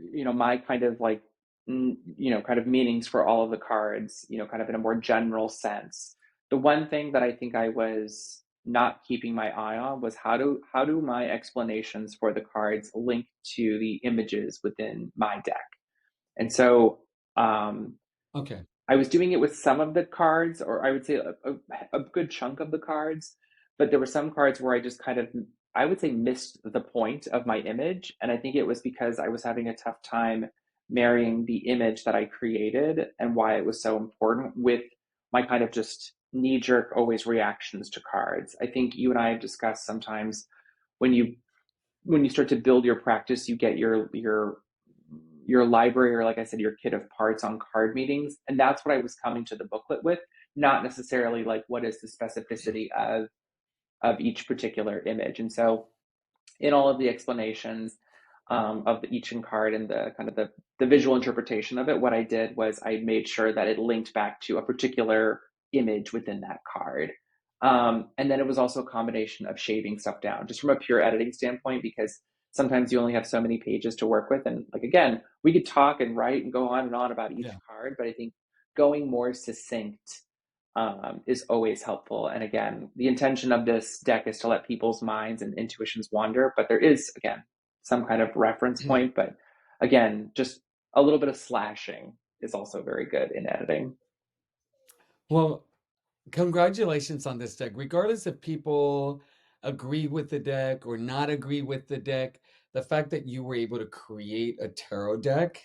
my kind of like, kind of meanings for all of the cards, kind of in a more general sense. The one thing that I think I was not keeping my eye on was how do my explanations for the cards link to the images within my deck. And so, um, Okay. I was doing it with some of the cards, or I would say a good chunk of the cards, but there were some cards where I just kind of, I would say, missed the point of my image. And I think it was because I was having a tough time marrying the image that I created and why it was so important with my kind of just knee jerk always reactions to cards. I think you and I have discussed sometimes when you start to build your practice, you get your library, or like I said, your kit of parts on card meetings. And that's what I was coming to the booklet with, not necessarily like what is the specificity of each particular image. And so in all of the explanations of the each card and the kind of the visual interpretation of it, what I did was I made sure that it linked back to a particular image within that card. And then it was also a combination of shaving stuff down, just from a pure editing standpoint, because sometimes you only have so many pages to work with. And like, again, we could talk and write and go on and on about each Yeah. card, but I think going more succinct is always helpful. And again, the intention of this deck is to let people's minds and intuitions wander, but there is, again, some kind of reference point. But again, just a little bit of slashing is also very good in editing. Well, congratulations on this deck. Regardless if people agree with the deck or not agree with the deck, the fact that you were able to create a tarot deck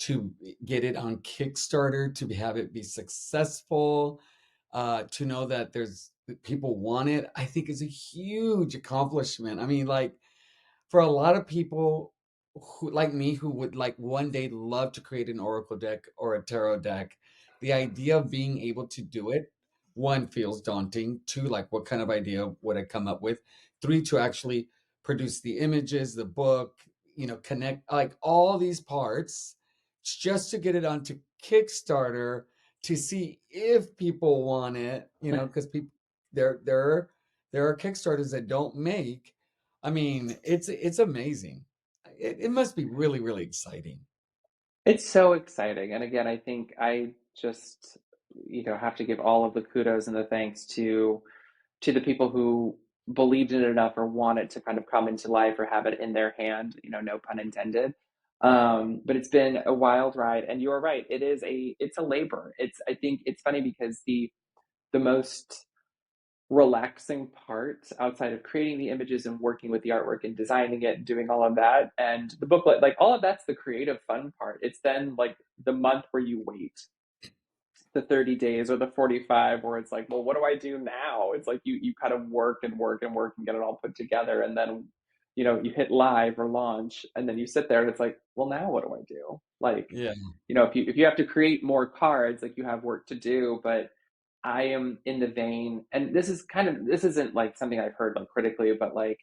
to get it on Kickstarter, to have it be successful, to know that there's people want it, I think is a huge accomplishment. I mean, like for a lot of people who like me who would like one day love to create an oracle deck or a tarot deck, the idea of being able to do it, one, feels daunting. Two, like what kind of idea would I come up with? Three, to actually produce the images, the book, connect like all these parts just to get it onto Kickstarter to see if people want it, because people there are Kickstarters that don't make. I mean, it's amazing. It must be really, really exciting. It's so exciting. And again, I think I just, have to give all of the kudos and the thanks to the people who believed in it enough or want it to kind of come into life or have it in their hand, no pun intended. But it's been a wild ride, and you're right. It's a labor. I think it's funny because the most relaxing part outside of creating the images and working with the artwork and designing it and doing all of that and the booklet, like all of that's the creative fun part. It's then like the month where you wait the 30 days or the 45 where it's like, well, what do I do now? It's like you kind of work and work and work and get it all put together, and then you hit live or launch, and then you sit there and it's like, well, now what do I do? Like, Yeah. if you have to create more cards, like you have work to do. But I am in the vein, and this isn't like something I've heard like critically, but like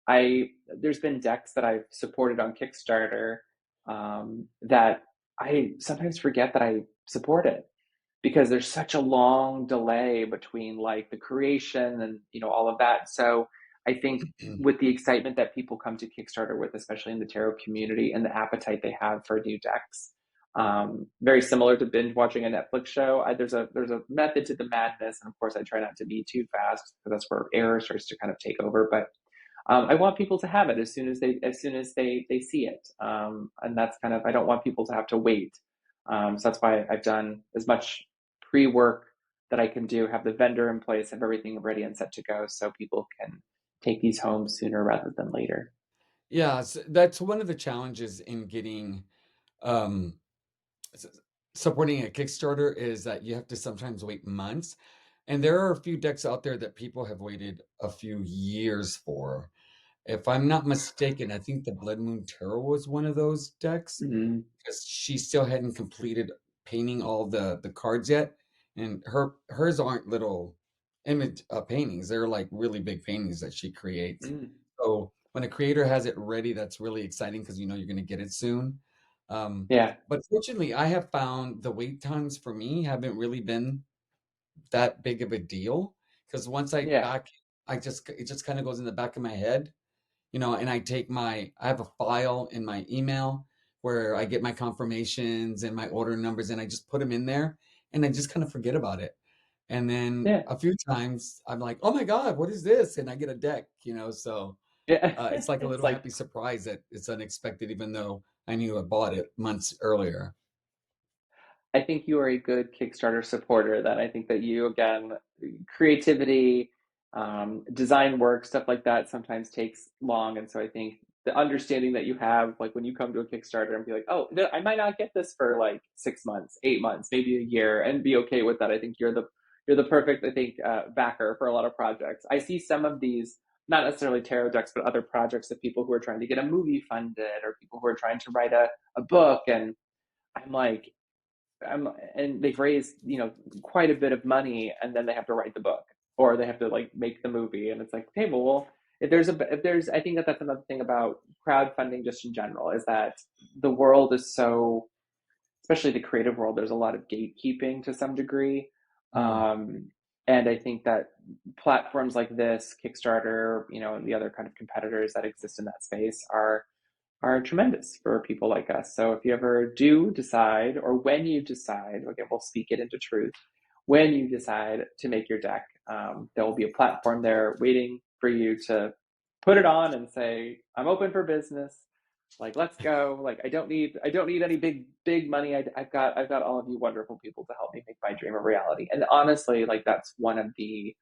I there's been decks that I've supported on Kickstarter, that I sometimes forget that I support it because there's such a long delay between like the creation and all of that. So I think with the excitement that people come to Kickstarter with, especially in the tarot community, and the appetite they have for new decks, very similar to binge watching a Netflix show. There's a method to the madness, and of course I try not to be too fast because that's where error starts to kind of take over. But I want people to have it as soon as they see it, and that's kind of, I don't want people to have to wait. So that's why I've done as much pre-work that I can do, have the vendor in place, have everything ready and set to go, so people can take these home sooner rather than later. Yeah, that's one of the challenges in getting um s- supporting a Kickstarter is that you have to sometimes wait months. And there are a few decks out there that people have waited a few years for. If I'm not mistaken, I think the Blood Moon Tarot was one of those decks Mm-hmm. because she still hadn't completed painting all the cards yet. And hers aren't little image paintings; they're like really big paintings that she creates. Mm. So when a creator has it ready, that's really exciting because you know you're going to get it soon. Um, Yeah, but fortunately, I have found the wait times for me haven't really been that big of a deal because once yeah, it just kind of goes in the back of my head, you know, and I have a file in my email where I get my confirmations and my order numbers and I just put them in there and I just kind of forget about it. And then yeah, a few times I'm like, oh my God, what is this? And I get a deck, you know, so yeah. it's like a It's little like, happy surprise that it's unexpected, even though I knew I bought it months earlier. I think you are a good Kickstarter supporter. That I think that you, again, creativity, design work, stuff like that sometimes takes long. And so I think the understanding that you have, like when you come to a Kickstarter and be like, oh, I might not get this for like 6 months, 8 months, maybe a year, and be okay with that. I think you're the perfect, I think, backer for a lot of projects. I see some of these, not necessarily tarot decks, but other projects of people who are trying to get a movie funded or people who are trying to write a book. And I'm like, and they've raised quite a bit of money, and then they have to write the book or they have to like make the movie, and it's like, okay, well, if there's I think that that's another thing about crowdfunding just in general, is that the world is so, especially the creative world, there's a lot of gatekeeping to some degree. Mm. um, and I think that platforms like this, Kickstarter, and the other kind of competitors that exist in that space are tremendous for people like us. So if you ever do decide, or when you decide, okay, we'll speak it into truth. When you decide to make your deck, there will be a platform there waiting for you to put it on and say, "I'm open for business. Like, let's go. Like, I don't need any big money. I've got all of you wonderful people to help me make my dream a reality." And honestly, like that's one of the,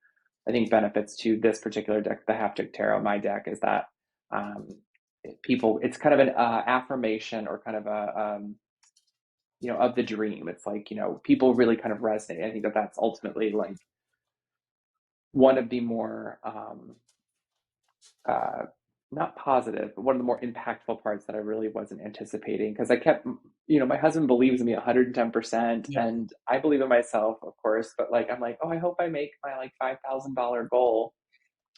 I think, benefits to this particular deck, the Haptic Tarot, my deck, is that, um, people, it's kind of an affirmation, or kind of a, of the dream. It's like, people really kind of resonate. I think that that's ultimately like one of the more, uh, not positive, but one of the more impactful parts that I really wasn't anticipating, because I kept, my husband believes in me 110%, Yeah. and I believe in myself, of course, but like I'm like, oh, I hope I make my like $5,000 goal,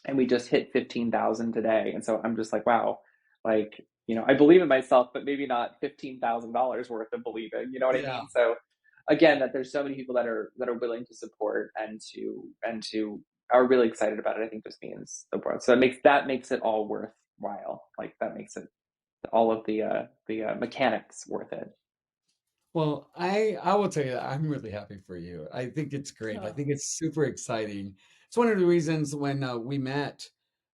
and we just hit 15,000 today. And so I'm just like, wow, like, I believe in myself, but maybe not $15,000 worth of believing, you know what I Yeah. mean? So again, that there's so many people that are willing to support, and to are really excited about it, I think just means the world. So that makes it all worthwhile. Like that makes it, all of the mechanics worth it. Well, I will tell you that I'm really happy for you. I think it's great. I Oh. think it's super exciting. It's one of the reasons when we met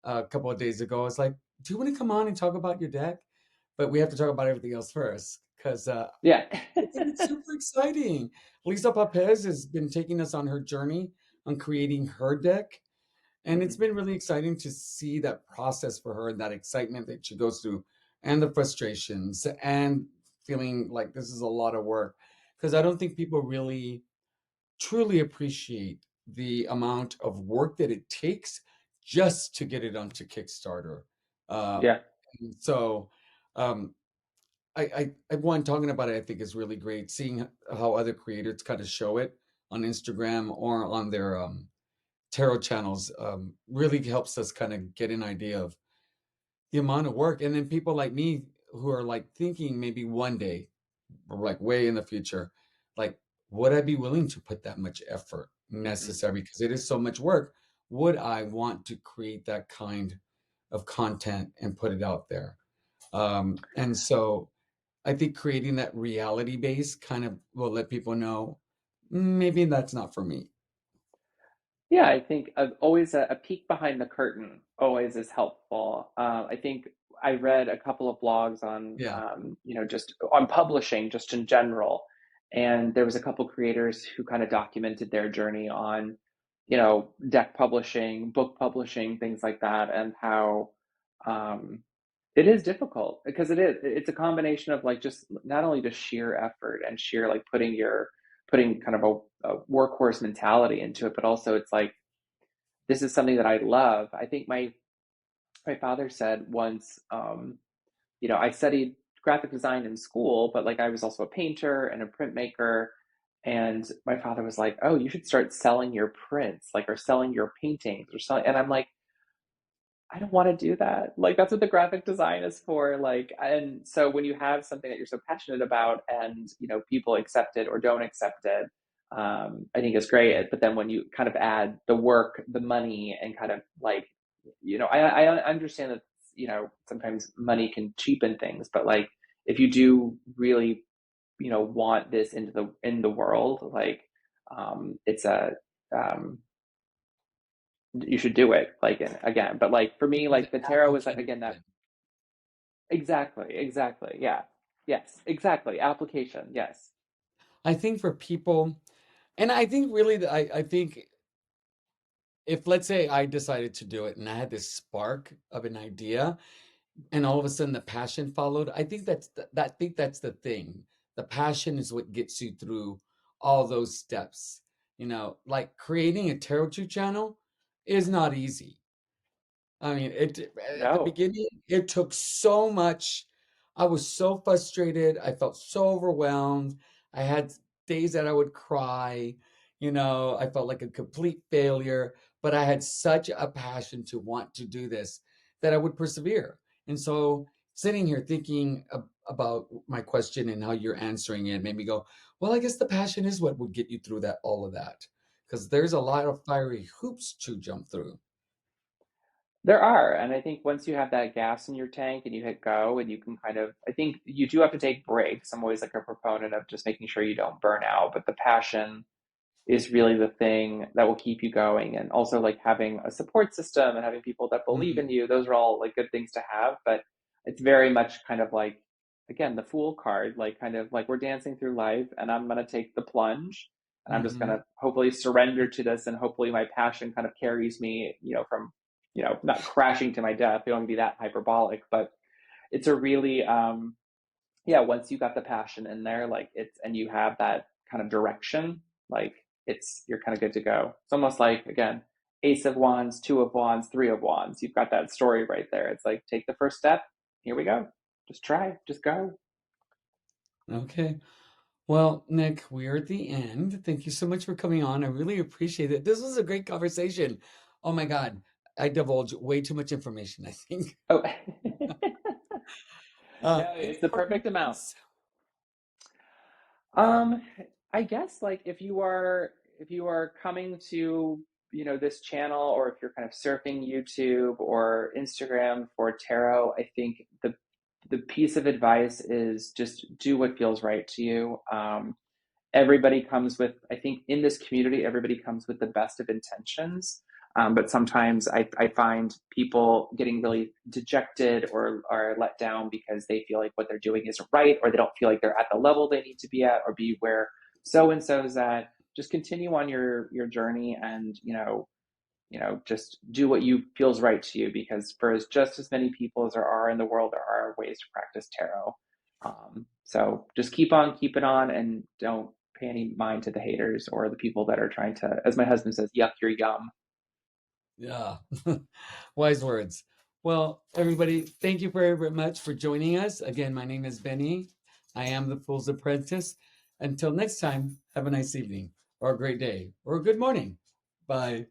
a couple of days ago, I was like, "Do you want to come on and talk about your deck?" but we have to talk about everything else first because Yeah. I think it's super exciting. Lisa Papez has been taking us on her journey on creating her deck. And it's Mhm. been really exciting to see that process for her and that excitement that she goes through and the frustrations and feeling like this is a lot of work. Because I don't think people really truly appreciate the amount of work that it takes just to get it onto Kickstarter. Uh, Yeah. and so um, one talking about it, I think is really great. Seeing how other creators kind of show it on Instagram or on their tarot channels really helps us kind of get an idea of the amount of work. And then people like me who are like thinking maybe one day or like way in the future, like, would I be willing to put that much effort Mhm. necessary? Because it is so much work. Would I want to create that kind of content and put it out there? And so I think creating that reality base kind of will let people know maybe that's not for me. Yeah, I think always a peek behind the curtain always is helpful. I think I read a couple of blogs on, Yeah. just on publishing, just in general, and there was a couple creators who kind of documented their journey on, deck publishing, book publishing, things like that, and how um, it is difficult because it's a combination of like just not only just sheer effort and sheer like putting kind of a workhorse mentality into it, but also it's like this is something that I love. I think my father said once, I studied graphic design in school, but like I was also a painter and a printmaker. And my father was like, "Oh, you should start selling your prints, like, or selling your paintings, or selling." And I'm like, I don't want to do that. Like that's what the graphic design is for. Like, and so when you have something that you're so passionate about, and people accept it or don't accept it, I think it's great. But then when you kind of add the work, the money, and kind of like, I understand that sometimes money can cheapen things, but like if you do really want this in the world, like it's a um, you should do it like and again. But like for me, The like the tarot was like again that application. exactly, yeah, yes, exactly, application, yes. I think for people, and I think really that I think if let's say I decided to do it and I had this spark of an idea and all of a sudden the passion followed, I think that's the thing. The passion is what gets you through all those steps. Like creating a tarot channel is not easy. I mean, at the No, beginning, it took so much. I was so frustrated. I felt so overwhelmed. I had days that I would cry. I felt like a complete failure, but I had such a passion to want to do this that I would persevere. And so, sitting here thinking about my question and how you're answering it made me go, well, I guess the passion is what would get you through all of that, because there's a lot of fiery hoops to jump through. there are, and I think once you have that gas in your tank and you hit go and you can kind of, I think you do have to take breaks. I'm always like a proponent of just making sure you don't burn out, but the passion is really the thing that will keep you going. And also like having a support system and having people that believe in Mhm. you, those are all like good things to have. But it's very much kind of like, again, the fool card, like kind of like we're dancing through life and I'm going to take the plunge and I'm just going Mhm. to hopefully surrender to this. And hopefully my passion kind of carries me, from, not crashing to my death. You don't want to be that hyperbolic, but it's a really, yeah, once you got the passion in there, like it's, and you have that kind of direction, like you're kind of good to go. It's almost like, again, Ace of Wands, Two of Wands, Three of Wands. You've got that story right there. It's like, take the first step. Here we go. Just try, just go. Okay. Well, Nick, we're at the end. Thank you so much for coming on. I really appreciate it. This was a great conversation. Oh my God. I divulged way too much information, I think. Oh, no, Any it's the parting perfect amount. words? Um, I guess like if you are coming to, this channel, or if you're kind of surfing YouTube or Instagram for tarot, I think the piece of advice is just do what feels right to you. Everybody comes with, I think in this community, everybody comes with the best of intentions. But sometimes I find people getting really dejected or let down because they feel like what they're doing isn't right, or they don't feel like they're at the level they need to be at, or be where so and so's at. Just continue on your journey, and just do what you feels right to you, because for just as many people as there are in the world, there are ways to practice tarot. So just keep on keeping on, and don't pay any mind to the haters or the people that are trying to, as my husband says, yuck your yum. Yeah. Wise words. Well, everybody, thank you very much for joining us. Again, my name is Benny. I am the Fool's Apprentice. Until next time, have a nice evening, or a great day, or a good morning. Bye.